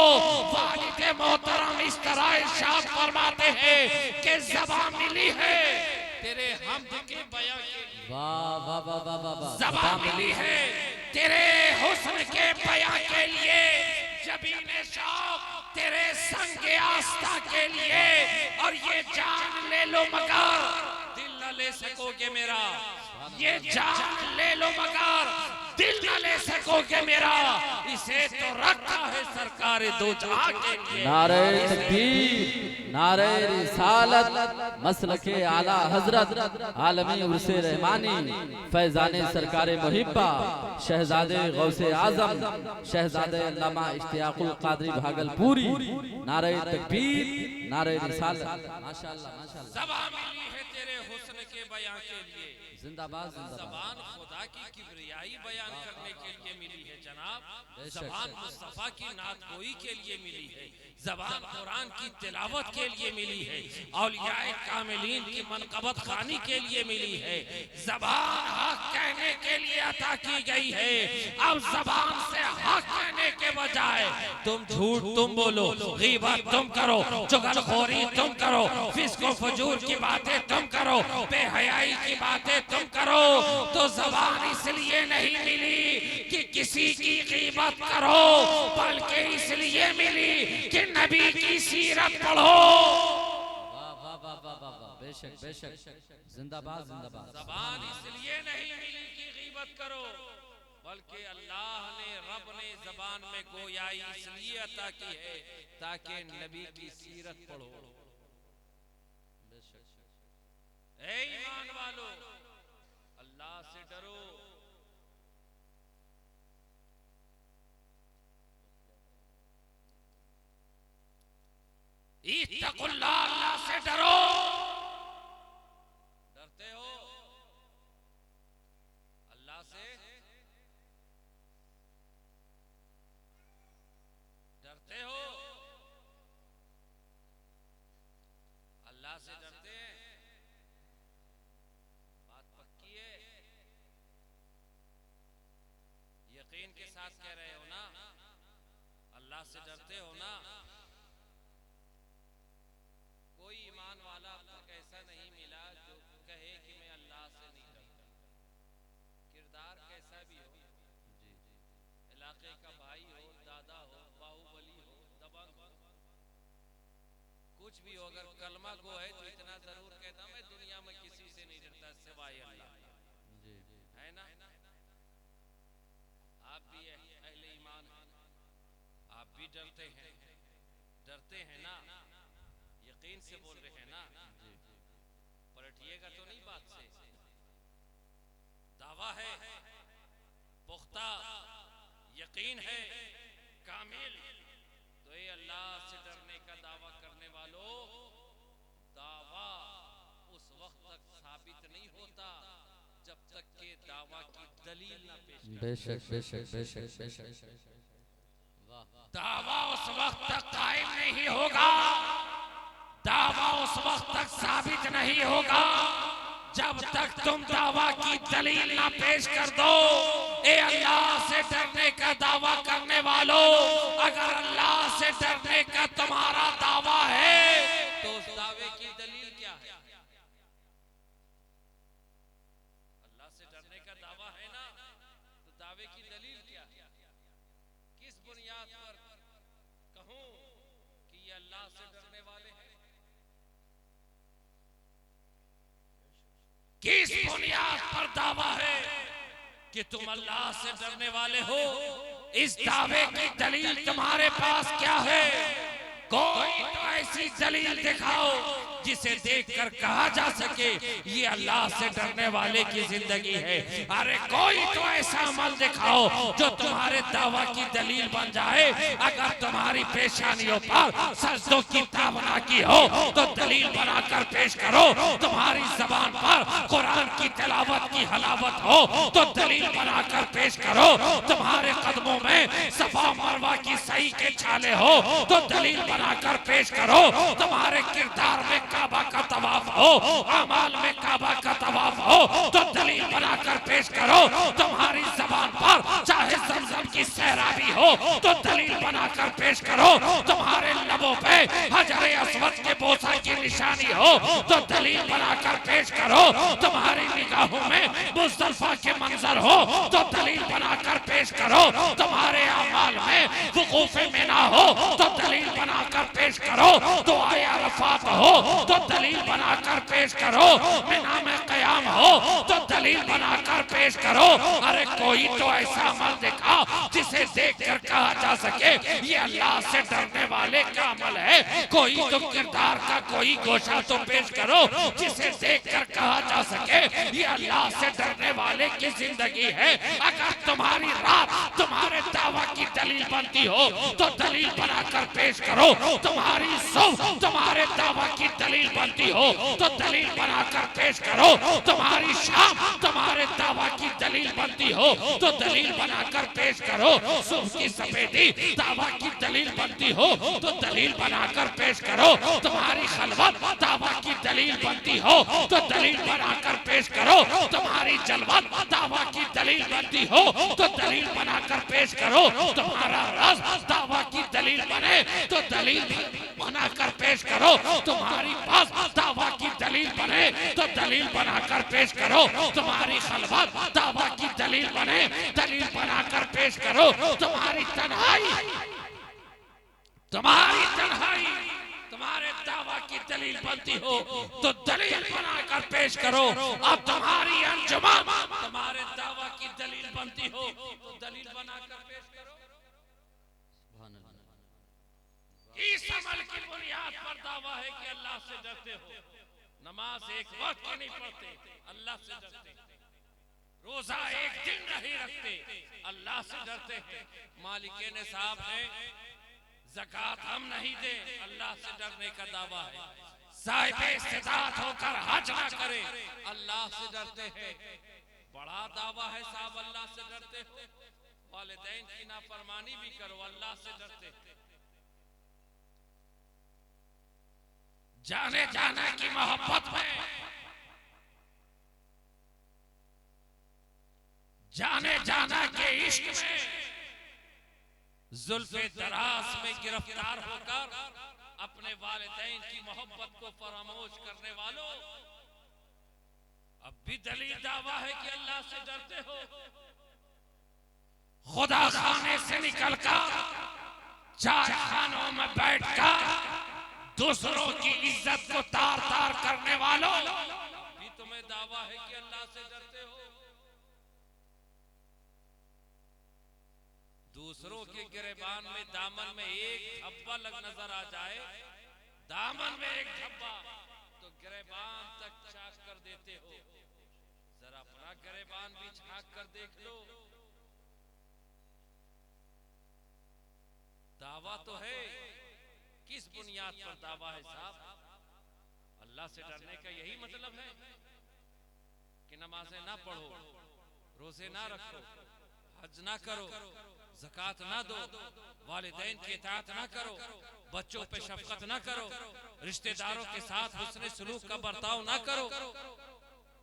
वालिद मोहतरम इस तरह इरशाद फरमाते हैं कि ज़बान मिली है तेरे हम्द के बयां के लिए, वाह वाह वाह वाह वाह वाह। ज़बान मिली है तेरे हुस्न के बयां के लिए, जबीने शौक तेरे संगे आस्था के लिए। और ये जान ले लो मगर दिल न ले सकोगे मेरा, ये जान ले लो मगर दिल न ले सकोगे मेरा, इसे तो रखा है सरकार दो जहां के लिए। नारे तकबीर, नारे रिसालत, मसलके आला हजरत, आलमी उर्से रहमानी, फैजाने सरकारे मुहिब्बा, शहजादे गौसे आजम, शहजादे अल्लामा इश्तियाकुल कादरी भागलपुरी। नारे तकबीर, नारे रिसालत। माशाअल्लाह माशाअल्लाह। ज़बान मिली है तेरे हुस्न के बयां के लिए, जिंदाबाद जिंदाबाद। ज़बान खुदा की किबरियाई बयान करने के लिए मिली है जनाब, ज़बान मुस्तफा की नात गोई के लिए मिली है, ज़बान कुरान की तिलावत के लिए मिली है, औलियाए कामिलीन की मनक़बत खानी के लिए मिली है, ज़बान हक कहने के लिए अता की गई है। अब ज़बान से हक कहने के बजाय तुम झूठ तुम बोलो, गीबत तुम करो, चुगलखोरी तुम करो, फिस्को फजूर की बातें तुम करो, बेहयाई की बातें तुम करो, तो ज़बान इसलिए नहीं मिली कि किसी की गीबत करो, बल्कि इसलिए मिली कि नबी की सीरत पढ़ो। वाह वाह वाह वाह वाह वाह। बेशक बेशक। जिंदाबाद जिंदाबाद। ज़बान इसलिए नहीं मिली कि गीबत करो, बल्कि अल्लाह ने रब ने ज़बान में गोयाई इसलिए अता की है ताकि नबी की सीरत पढ़ो। ऐ ईमान वालो, अल्लाह से डरो। इत्तकुल्लाह, अल्लाह से डरो। डरते हो अल्लाह से? डरते हो? अल्लाह से डरते हैं? बात पक्की है? यकीन के साथ कह रहे हो ना? अल्लाह से डरते हो ना? कोई ईमान वाला अब तक ऐसा नहीं मिला जो कहे कि मैं अल्लाह से नहीं डरता। किरदार कैसा भी हो, इलाके का भाई हो, दादा हो, बाहुबली हो, दबंग हो, कुछ भी हो, अगर कलमा गो है तो इतना जरूर कहता मैं दुनिया में किसी से नहीं डरता सिवाय अल्लाह। है ना? आप भी अहले ईमान हैं, आप भी डरते हैं ना? यकीन से बोल रहे हैं ना? दावा है, पुख्ता यकीन है कामिल, तो ये अल्लाह से डरने का दावा करने वालों, दावा उस वक्त तक साबित नहीं होता जब तक के दावा की दलील ना पेश करे। बेशक बेशक बेशक बेशक। दावा उस वक्त तक कायम नहीं होगा, दावा उस वक्त तक साबित नहीं होगा जब तक तुम दावा की दलील ना पेश कर दो। ए अल्लाह से डरने का दावा करने वालों, अगर अल्लाह से डरने का तुम्हारा दावा है तो उस दावे की दलील क्या है? अल्लाह से डरने का दावा है ना, तो दावे की दलील क्या है? किस बुनियाद पर कहूं कि ये अल्लाह से डरने वाले हैं? किस बुनियाद पर दावा है कि तुम अल्लाह से डरने वाले हो? इस दावे की दलील तुम्हारे पास क्या है? कोई तो ऐसी दलील दिखाओ जिसे देखकर कहा जा सके ये अल्लाह से डरने वाले की जिंदगी है। अरे कोई तो ऐसा अमल दिखाओ जो तुम्हारे दावा की दलील बन जाए। अगर तुम्हारी पेशानियों पर सजदों की तावना की हो तो दलील बनाकर पेश करो। तुम्हारी जबान पर कुरान की तिलावत की हलावत हो तो दलील बनाकर पेश करो। तुम्हारे कदमों में सफा मरवा की सही के छाले हो तो दलील बनाकर पेश करो। तुम्हारे किरदार में काबा का तवाफ हो, अमाल में काबा का तवाफ हो तो दलील बनाकर पेश करो। तुम्हारी जबान पर चाहे ज़मज़म की सैराबी हो तो दलील बनाकर पेश करो। तुम्हारे लबों पे हजरे अस्वद के बोसा की निशानी हो तो दलील बनाकर पेश करो। तुम्हारी निगाहों में मुज़दलिफा के मंजर हो तो दलील बनाकर पेश करो। तुम्हारे अमाल में वुकूफ़े मिना हो तो दलील बनाकर पेश करो। तो आए अरफात हो तो दलील बनाकर पेश करो। मिना में क़याम हो तो दलील बनाकर पेश करो। अरे कोई तो ऐसा अमल दिखा जिसे देखकर कहा जा सके ये अल्लाह से डरने वाले का अमल है। कोई तो किरदार का कोई गोशा तो पेश करो जिसे देखकर कहा जा सके ये अल्लाह से डरने वाले की जिंदगी है। अगर तुम्हारी रात तुम्हारे दावा की दलील बनती हो तो दलील बनाकर पेश करो। तुम्हारी सुबह तुम्हारे दावा की दलील बनती हो तो दलील बनाकर पेश करो। तुम्हारी शाम तुम्हारे दावा की दलील बनती हो तो दलील बनाकर पेश करो। सुबह की सफेदी दावा की दलील बनती हो तो दलील बनाकर पेश करो। तुम्हारी खलवत दावा की दलील बनती हो तो दलील बनाकर पेश करो। तुम्हारी जलवत दावा की दलील बनती हो तो दलील बनाकर पेश करो। तुम्हारा रस दावा की दलील बने तो दलील बनाकर पेश करो। तुम्हारी पास दावा की दलील बने तो दलील बनाकर पेश करो। तुम्हारी खलवत दावा की दलील बने दलील बनाकर पेश करो। तुम्हारी तन्हाई तुम्हारे दावा की दलील बनती हो तो दलील बनाकर पेश करो। अब तुम्हारी अंजुमन तुम्हारे दावा की दलील बनती हो तो दलील बनाकर पेश करो। इस अमल की बुनियाद पर दावा है कि अल्लाह से डरते हो। नमाज एक वक्त की नहीं पढ़ते, अल्लाह से डरते। रोजा एक दिन नहीं रखते, अल्लाह से डरते हैं। मालिक ने साहब है ज़कात हम नहीं दे, अल्लाह से डरने का दावा है। साहिब इस्तिताअत होकर हज ना करे, अल्लाह से डरते हैं। बड़ा दावा है साहब अल्लाह से डरते हो। वालिदैन की नाफरमानी भी करो, अल्लाह से डरते हैं। जाने जाना की मोहब्बत में, जाने जाना के इश्क में, जुल्फे दराज में गिरफ्तार होकर अपने वालिदैन की मोहब्बत को फरामोश करने वालों, अब भी दलील दावा है कि अल्लाह से डरते हो। खुदा खाने से निकलकर चाय खानों में बैठकर दूसरों की इज्जत को तार तार करने वालों, भी तुम्हें दावा है कि अल्लाह से डरते हो। दूसरों के गिरेबान में दामन में एक धब्बा लग नजर आ जाए, दामन में एक धब्बा तो गिरेबान तक चाक कर देते हो। जरा अपना गरेबान भी झांक कर देख लो। दावा तो है, किस बुनियाद पर दावा है साहब? अल्लाह से डरने का यही मतलब है कि नमाजें ना पढ़ो, रोजे ना रखो, हज ना करो, ज़कात ना दो, वालिदैन की इताअत ना करो, बच्चों पे शफकत ना करो, रिश्तेदारों के साथ हुस्ने सलूक का बर्ताव ना करो,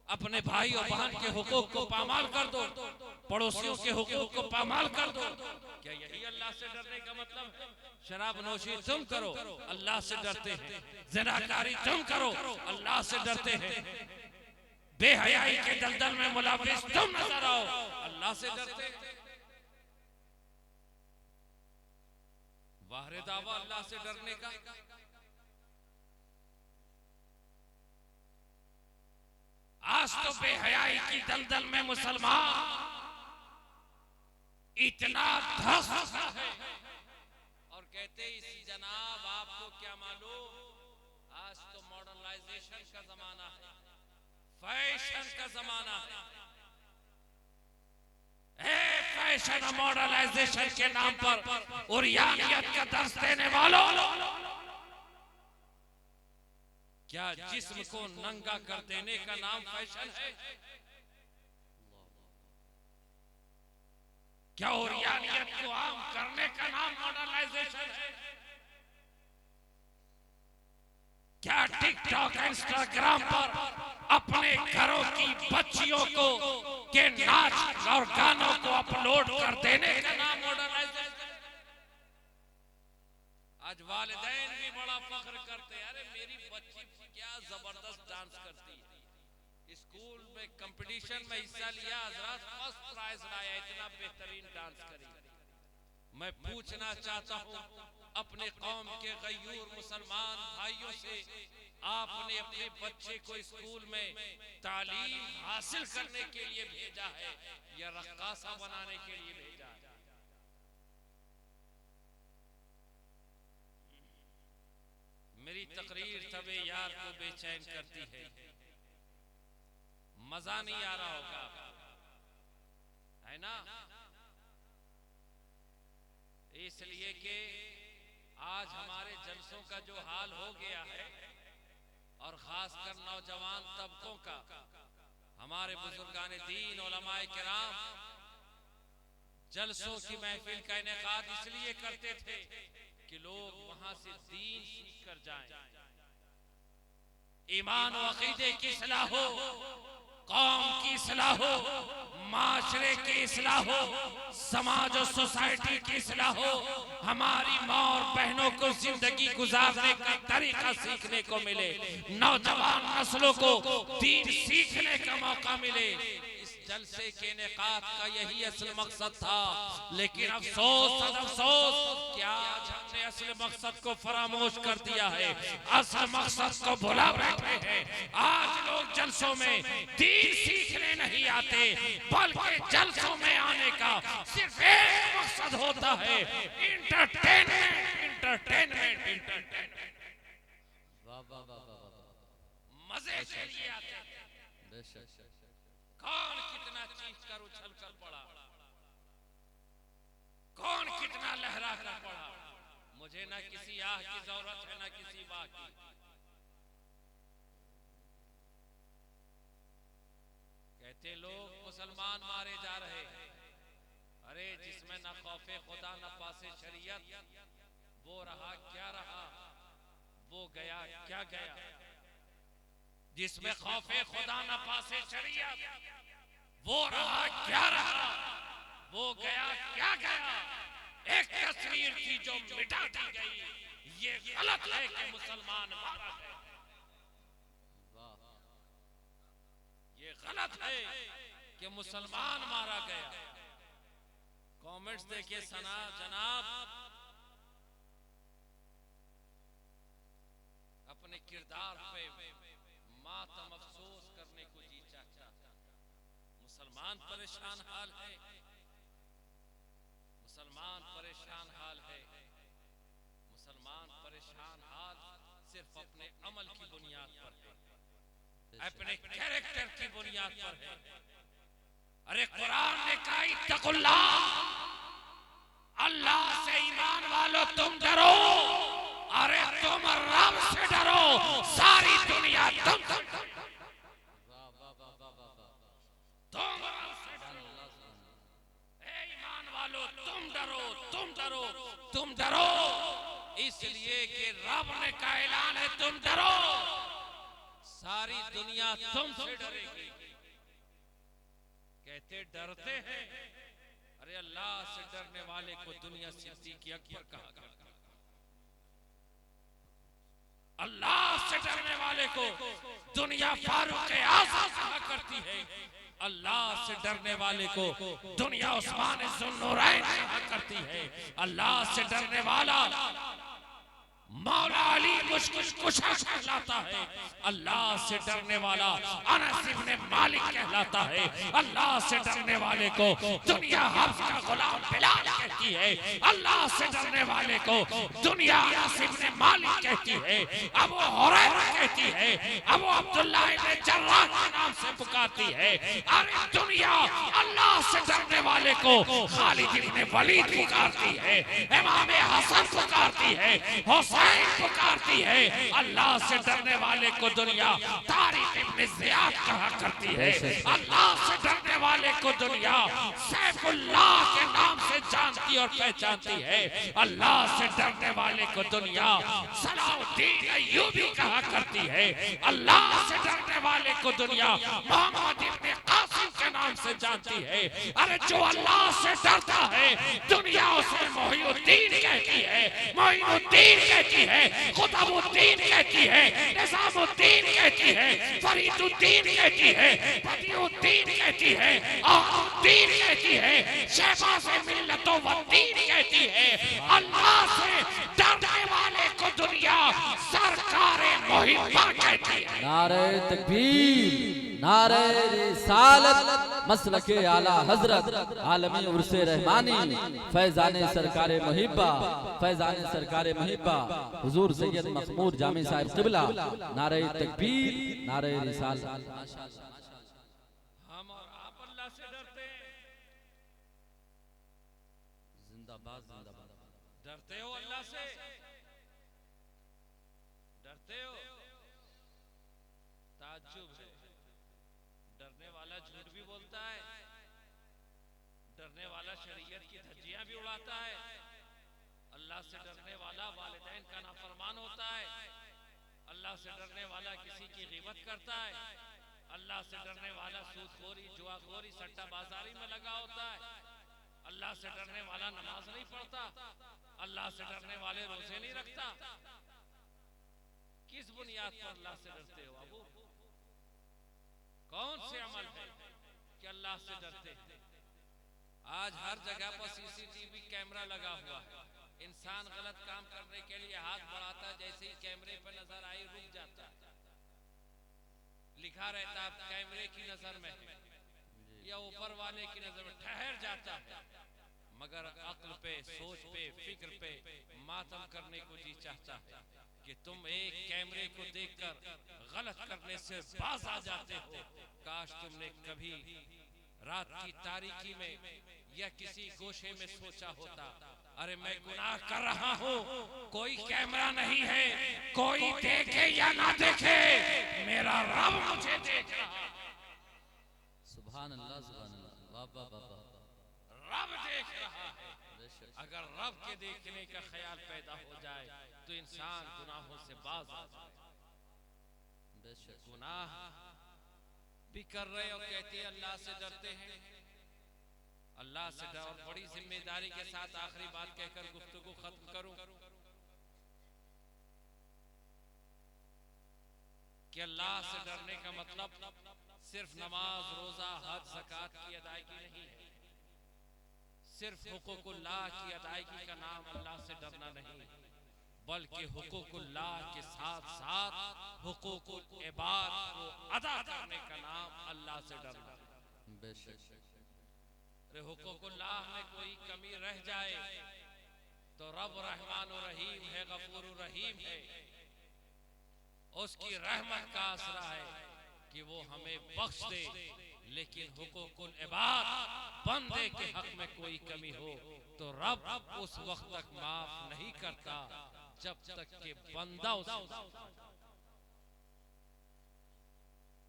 अपने भाई और बहन के हुकूक को पामाल कर दो, पड़ोसियों के हुकूक को पामाल कर दो। क्या यही अल्लाह से डरने का मतलब है? शराब नोशी तुम करो, अल्लाह से डरते हैं। ज़िनाकारी तुम करो, अल्लाह से डरते हैं। बेहयाई के दलदल में मुलाविस तुम नजर आओ, अल्लाह से डरते हैं। वाहरे दावा अल्लाह से डरने का। आज तो बेहयाई की दलदल में मुसलमान इतना धंस है और कहते इसी जनाब आपको क्या मालूम, आज तो मॉडर्नाइजेशन का जमाना है, फैशन का जमाना है। फैशन और मॉडर्नाइजेशन के नाम पर उरियानियत का दर्स देने वालों, क्या जिस्म को नंगा कर देने का नाम फैशन है? क्या उरियानियत को आम करने का नाम मॉडर्नाइजेशन है? क्या टिकटॉक इंस्टाग्राम पर अपने घरों की बच्चियों को के नाच और गानों को अपलोड कर देने का नाम मॉडर्नाइजेशन? आज वालिदैन भी बड़ा फख्र करते हैं, अरे मेरी बच्ची क्या जबरदस्त डांस करती है, स्कूल में कंपटीशन में हिस्सा लिया, हजरत फर्स्ट प्राइज लाया, इतना बेहतरीन डांस करी। मैं पूछना चाहता हूं अपने कौम के गयूर मुसलमान भाइयों से, आपने अपने बच्चे को स्कूल में तालीम हासिल करने के लिए भेजा है या रक्कासा बनाने के लिए भेजा है? मेरी तकरीर तबे यार को बेचैन करती है, मजा नहीं आ रहा होगा, है ना? इसलिए कि आज हमारे जलसों का जो हाल हो गया है और खासकर नौजवान तबकों का, हमारे बुजुर्गान दीन उलमाए किराम जलसों की महफिल का इनेकाद इसलिए करते थे कि लोग वहां से दीन सीख कर जाएं, ईमान व अकीदे की इस्लाह हो, कौम की इस्लाह हो, माशरे की इस्लाह हो, समाज और सोसाइटी की इस्लाह हो, हमारी माँ और बहनों को जिंदगी गुजारने का तरीका सीखने को मिले, नौजवान नस्लों को दीन सीखने का मौका मिले। इस जलसे के इनेकाद का यही असल मकसद था, लेकिन अफसोस अफसोस क्या आज हमने असल मकसद को फरामोश कर दिया है, असल मकसद को भुला बैठे हैं। आज लोग जलसों में दीन सीखने नहीं आते, बल्कि जलसों में आने का सिर्फ एक मकसद होता है, इंटरटेनमेंट इंटरटेनमेंट इंटरटेनमेंट। मजे के लिए आते हैं। कौन कितना चीख कर उछल कर पड़ा, कौन कितना लहरा कर पड़ा, मुझे ना किसी आह की जरूरत है ना किसी वाह की। कहते लोग मुसलमान मारे जा रहे हैं, अरे जिसमें ना खौफे खुदा ना पासे शरीयत, वो रहा क्या रहा, वो गया क्या गया। जिसमें खौफे खुदा ना पासे शरीयत, वो रहा क्या रहा, वो गया क्या गया। एक तस्वीर थी जो मिटा दी गई, ये गलत है कि मुसलमान मारा गया, ये गलत है कि मुसलमान मारा गया। कमेंट्स देखिए सना जनाब, अपने किरदार पे मातम अफसोस करने को जी चाहता। मुसलमान परेशान हाल है, मुसलमान परेशान हाल है, मुसलमान परेशान हाल सिर्फ अपने अमल की बुनियाद पर है। अपने कैरेक्टर की बुनियाद पर है। अरे कुरान ने कहा इत्तकुल्लाह, अल्लाह से ईमान वालो तुम डरो। अरे तुम रब से डरो, सारी दुनिया तुम रब से डरो। ए ईमान वालो तुम डरो, तुम डरो, तुम डरो, इसलिए कि रब ने का ऐलान है तुम डरो, सारी दुनिया तुमसे डरेगी। कहते डरते हैं, अरे अल्लाह से डरने वाले को दुनिया सिद्दीक़ अकबर कहा करता, अल्लाह से डरने वाले को दुनिया फारूक आज़म कहा करती है, अल्लाह से डरने वाले को दुनिया उस्मान ज़ुन्नुरैन कहा करती है, अल्लाह से डरने वाला मौला अली मुश्किल कुशा कहलाता है, अल्लाह से डरने वाला अनस इब्न मालिक कहलाता है, अल्लाह से डरने वाले को दुनिया हफ्स का गुलाम बिलाल कहती है, अल्लाह से डरने वाले को दुनिया अनस इब्न मालिक कहती है, अबू हुरैरा कहती है, अबू अब्दुल्ला इब्न जर्राह के नाम से पुकारती है। अरे दुनिया अल्लाह से डरने वाले को खालिद इब्न वलीद पुकारती है, इमाम हसन पुकारती है, पुकारती है, अल्लाह से डरने वाले को दुनिया तारिक इब्न ज़ियाद कहा करती है, अल्लाह से डरने वाले को दुनिया सैफुल्लाह के नाम से जानती और पहचानती है, अल्लाह से डरने वाले को दुनिया सलाउद्दीन अय्यूबी कहा करती है, अल्लाह से डरने वाले को दुनिया मोहम्मद इब्न कासिम के नाम से जानती है। अरे जो अल्लाह से डरता है दुनिया उसे मोहिउद्दीन कहती है, मोइनुद्दीन कहती है, कुतुबुद्दीन कहती है, निज़ामुद्दीन कहती है, फरीदुद्दीन कहती है, बदियुद्दीन कहती है, अहमुद्दीन कहती है, शहबाज़ मिल्लतुद्दीन कहती है। अल्लाह से डरने वाले को दुनिया सरकारे मुहिब्बा कहती है। नारे तकबीर, नारे रिसालत, मसलके आला हजरत, आलमी उर्से रहमानी, फैजाने सरकारे मुहिब्बा, फैजाने सरकारे मुहिब्बा, हुजूर सैयद मखमूर जामी साहिब क़िबला, नारे तकबीर, नारे रिसालत। हम और आप अल्लाह से डरते हैं, जिंदाबाद जिंदाबाद। डरते हो अल्लाह से, डरते हो, ताज्जुब है। डरने वाला झूठ भी बोलता है, डरने वाला शरीयत की धज्जियां भी उड़ाता है, अल्लाह से डरने वाला वालिदैन का नाफरमान होता है, अल्लाह से डरने वाला किसी की ग़ीबत करता है, अल्लाह से डरने वाला सूदखोरी, जुआखोरी, सट्टा बाजारी में लगा होता है, अल्लाह से डरने वाला नमाज नहीं पढ़ता, अल्लाह से डरने वाले रोजे नहीं रखता। किस बुनियाद पर अल्लाह से डरते हो अबू? कौन से अमल है कि अल्लाह से डरते हैं? आज हर जगह पर सीसीटीवी कैमरा लगा हुआ है, इंसान गलत काम करने के लिए हाथ बढ़ाता है, जैसे ही कैमरे पर नजर आई रुक जाता है, लिखा रहता है कैमरे की नजर में या ऊपर वाले की नजर में ठहर जाता है, मगर अक्ल पे, सोच पे, फिक्र पे मातम करने को जी चाहता है कि तुम एक कैमरे को देखकर गलत करने से बाज आ जाते हो। काश तुमने कभी रात की तारीकी में या किसी गोशे में सोचा होता, अरे मैं गुनाह कर रहा हूँ, कोई कैमरा नहीं है, कोई देखे या ना देखे, मेरा रब मुझे देख रहा है। सुभान अल्लाह, सुभान अल्लाह, वाह वाह वाह वाह। रब देख रहा है। अगर रब के देखने का ख्याल पैदा हो जाए तो इंसान गुनाहों से बाज आ जाए। गुनाह भी कर रहे और कहते हैं अल्लाह से डरते हैं, अल्लाह से डर। और बड़ी जिम्मेदारी के साथ आखिरी बात कहकर गुफ्तगू खत्म करूं कि अल्लाह से डरने का मतलब सिर्फ नमाज, रोजा, हज, ज़कात की अदायगी नहीं है, सिर्फ हुकूकुल्लाह की अदायगी का नाम अल्लाह से डरना नहीं, बल्कि हुकूकुल्लाह के साथ साथ हुकूकुल इबाद को अदा करने का नाम अल्लाह से डरना। अरे हुकूकुल्लाह में कोई कमी रह जाए तो रब रहमान और रहीम है, गफूर रहीम है, उसकी रहमत का आसरा है, कि वो हमें बख्श दे, लेकिन हुकूकुल इबाद बंदे के हक में कोई कमी हो तो रब उस वक्त तक माफ नहीं करता जब तक कि बंदा उसे।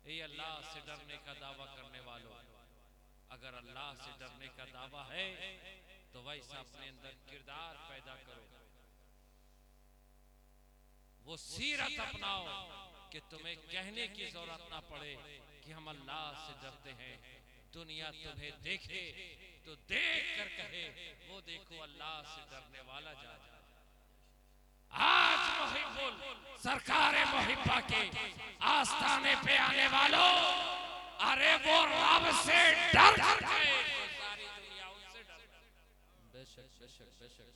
ये अल्लाह से डरने का दावा करने वालों, अगर अल्लाह से डरने का दावा है तो वैसा अपने अंदर किरदार पैदा करो, वो सीरत अपनाओ कि तुम्हें कहने की जरूरत ना पड़े कि हम अल्लाह से डरते हैं। दुनिया तुम्हें देखे तो देख कर कहे वो देखो अल्लाह से डरने वाला जा रहा है। आज मुहिब्बुल सरकार मुहिब्बा के आस्थाने पे आने वालों, अरे वो रब से डर कर गए तो सारी दुनिया उनसे डर गई। बेशक बेशक बेशक।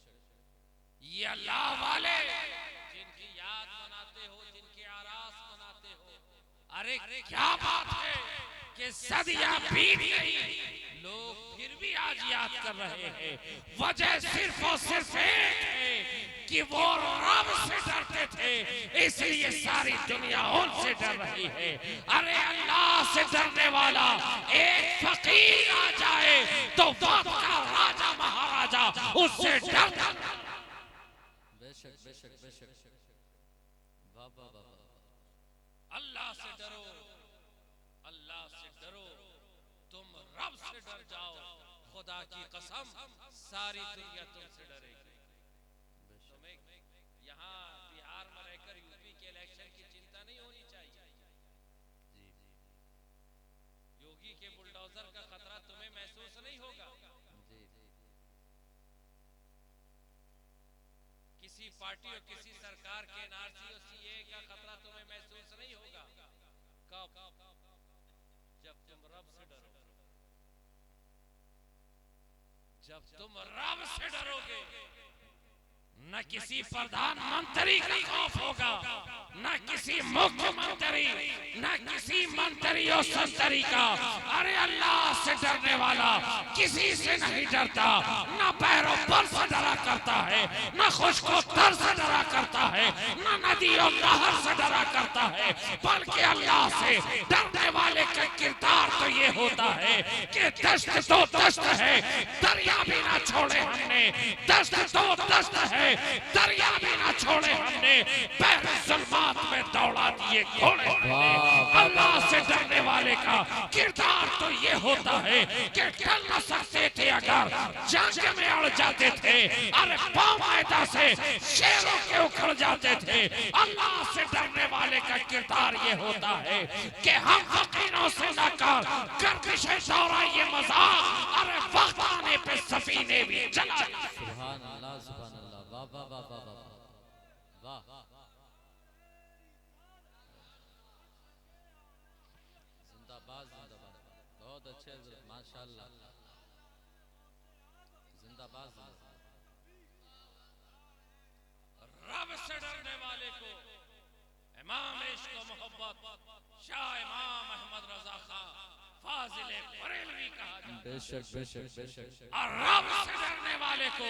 ये अल्लाह वाले जिनकी याद मनाते हो, जिनकी आरास मनाते हो, अरे क्या बात है कि सदियां बीत गई, लोग फिर भी आज याद कर रहे हैं। वजह सिर्फ और सिर्फ एक है कि वो रब से डरते थे, इसलिए सारी दुनिया उनसे डर रही है। अरे अल्लाह से डरने वाला एक फकीर आ जाए तो वक्त का राजा महाराजा उससे डरता। बेशक बेशक बेशक। वाह वाह वाह। अल्लाह से डरो, अल्लाह से डरो, तुम रब से डर जाओ, खुदा की कसम सारी दुनिया तुमसे डरेगी। तुम्हें यहाँ बिहार में रहकर यूपी के इलेक्शन की चिंता नहीं होनी चाहिए। योगी के बुलडोजर का खतरा तुम्हें महसूस नहीं होगा। किसी पार्टी और किसी सरकार के एनआरसी और सीए का खतरा तुम्हें महसूस नहीं होगा। कब? जब तुम रब से डरो। जब तुम रब से डरोगे, न किसी प्रधानमंत्री का खौफ होगा, न किसी मुख्यमंत्री, न किसी मंत्री और संतरी का। अरे अल्लाह से डरने वाला किसी से नहीं डरता, न पैरों पर से डरा करता है, न खुशको तर से डरा करता है, न नदी और नहर से डरा करता है, बल्कि अल्लाह से डरने वाले का किरदार तो ये होता है कि दस्त तो दस्त है, दरिया भी ना छोड़े हमने, दस्त तो दस्त है, दरिया भी ना छोड़े हमने, बहर ज़ुल्मात में दौड़ा दिए घोड़े हमने। अल्लाह से डरने वाले का किरदार तो ये होता है कि डर न सकते थे अगर जंग में अड़ जाते थे, अरे बाकायदा से शेरों के उखड़ जाते थे। अल्लाह से डरने वाले का किरदार ये होता है कि हम फकीरों से न गर्दिशे दौरा ये मज़ाक, अरे वक्त आने पे सफीने भी चला। सुभान अल्लाह सुभान अल्लाह। वाह वाह वाह वाह वाह वाह। जिंदाबाद जिंदाबाद। बहुत अच्छे माशाल्लाह। जिंदाबाद जिंदाबाद। रब से डरने वाले को इमाम इश्क व मोहब्बत शाह इमाम अहमद रजा खां फाजिल बरेलवी कहा जाता है। बेशक बेशक बेशक। और रब से डरने वाले को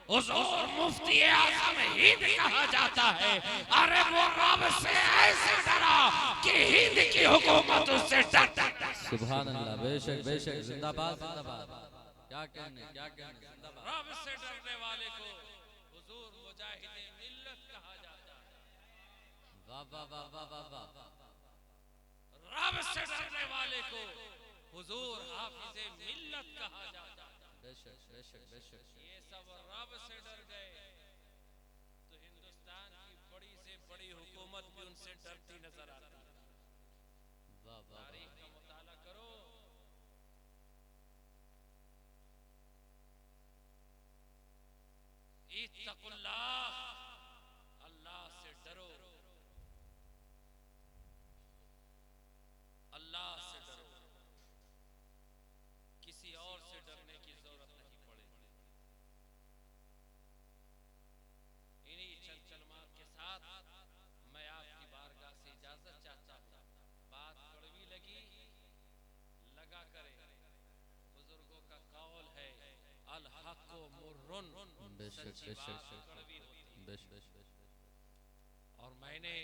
हुजूर मुफ्ती आजम हिंद कहा जाता है। अरे वो रब से ऐसे डरा कि हिंद की हुकूमत उससे डरता है। सुभान अल्लाह। बेशक बेशक। जिंदाबाद जिंदाबाद। क्या कहने क्या कहने। जिंदाबाद। रब से डरने वाले को हुजूर मुजाहिदे मिल्लत कहा जाता है। वाह वाह वाह वाह वाह वाह। रब से डरने वाले को हुजूर हाफिज़े मिल्लत कहा जाता है। बेशक बेशक बेशक। ये सब रब से डर गए तो हिंदुस्तान की बड़ी से बड़ी हुकूमत भी उनसे डरती नजर आती है। वाह वाह। तारीख का मुताला करो, इत्तकुल्लाह, अल्लाह से डरो, अल्लाह से डरो, किसी और से डरने की जरूरत नहीं पड़ेगी। इन्हीं चंद कलमात के साथ मैं आपकी बारगाह से इजाजत चाहता हूँ। बात कड़वी लगी, लगा करे, बुजुर्गों का कौल है अल हक़ मुर्रुन, बेशक सच्ची बेशक बात कड़वी होती है। बेशक। और मैंने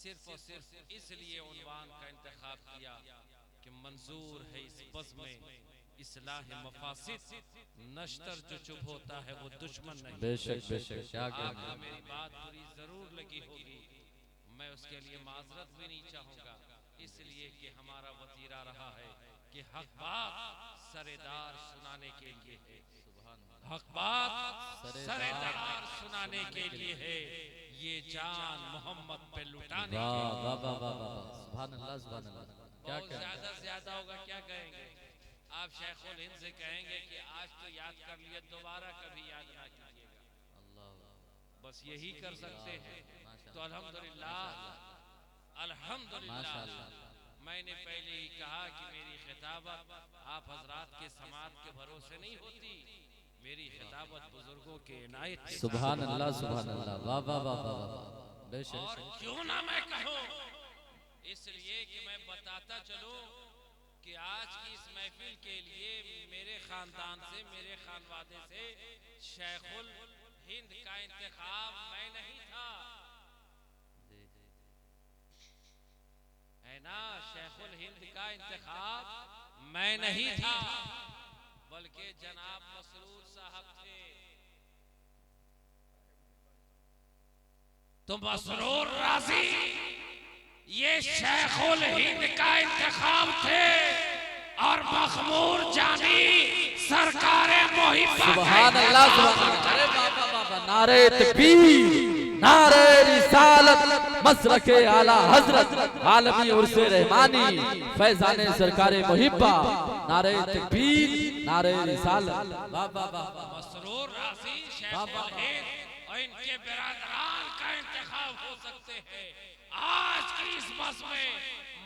सिर्फ और सिर्फ इसलिए उन्वान का इंतखाब किया कि मंजूर है इस बज़्म में इस्लाह मफासिद, नश्तर जो चुप होता है वो दुश्मन नहीं। बेशक बेशक, क्या आपको मेरी बात बुरी जरूर लगी होगी, मैं उसके लिए माजरत भी नहीं चाहूंगा, इसलिए कि हमारा वतीरा रहा है कि हक बात सरेदार सुनाने के लिए है, हक बात सरेदार सुनाने के लिए है, ये जान मोहम्मद पे लुटाने के लिए। वाह वाह वाह वाह, सुभान अल्लाह सुभान अल्लाह। क्या बहुत ज्यादा से ज्यादा होगा, क्या कहेंगे आप? शेखुल हिंद से कहेंगे कि आज तो याद कर लिया, दोबारा कभी याद ना कीजिएगा, बस यही कर सकते हैं। तो अल्हम्दुलिल्लाह अल्हम्दुलिल्लाह, मैंने पहले ही कहा कि मेरी खिताबत आप हजरात के समात के भरोसे नहीं होती, मेरी खिताबत बुजुर्गों के इनायत। सुभान अल्लाह सुभान अल्लाह, वाह वाह वाह वाह बेशक। और क्यों ना मैं कहूं, इसलिए कि मैं बताता चलूं कि आज की इस महफिल के लिए मेरे खानदान से, मेरे खानवादे से शेखुल हिंद का इंतखाब मैं नहीं था, है ना? शेखुल हिंद का इंतखाब मैं नहीं था, बल्कि जनाब मसरूर साहब थे। तो मसरूर राजी ये शेखुल हिंद का इंतखाब थे, और मखमूर जानी सरकार मुहिब्बा। सुभान अल्लाह सुभान अल्लाह। अरे बाबा बाबा, नारे तकबीर, नारे रिसालत, मसलके आला हजरत, आलमी उर्से रहमानी, फैजाने सरकार मुहिब्बा, नारे तकबीर, नारे रिसालत। वाह वाह वाह। मसरूर राजी शेखुल हिंद और इनके बिरादरान का इंतखाब हो सकते हैं। आज की इस बस में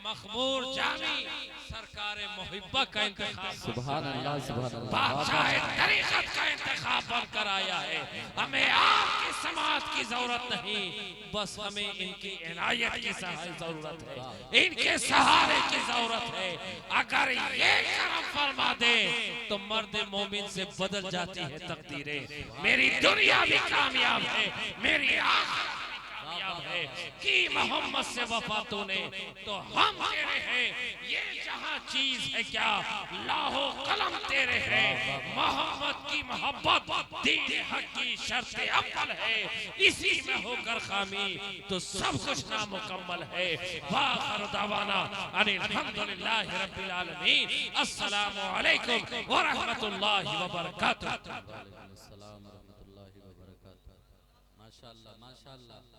मखमूर जानी सरकार मुहिब्बा का इंतखाब, सुभान अल्लाह सुभान अल्लाह, बादशाह तरीक़त का इंतखाब बनकर आया है। हमें आपकी समाज की जरूरत नहीं, बस हमें इनकी इनायत की जरूरत है, इनके सहारे की जरूरत है। अगर ये करम फरमा दे तो मर्द मोमिन से बदल जाती है तकदीरें। मेरी दुनिया भी कामयाब है, मेरी आखिरत है कि मोहम्मद से वफा तूने तो हम तेरे हैं। ये जहां चीज है क्या लाहो कलम तेरे हैं। मोहम्मद की मोहब्बत दीन हक की शर्त अव्वल है, इसी में होकर खामी तो सब कुछ नामुकम्मल है। वाखिर दावाना अनिल हम्दुलिल्लाहि रब्बिल आलमीन। अस्सलामु अलैकुम व रहमतुल्लाहि व बरकातुहू। वालेकुम अस्सलाम व रहमतुल्लाहि व बरकातुहू। माशाअल्लाह माशाअल्लाह।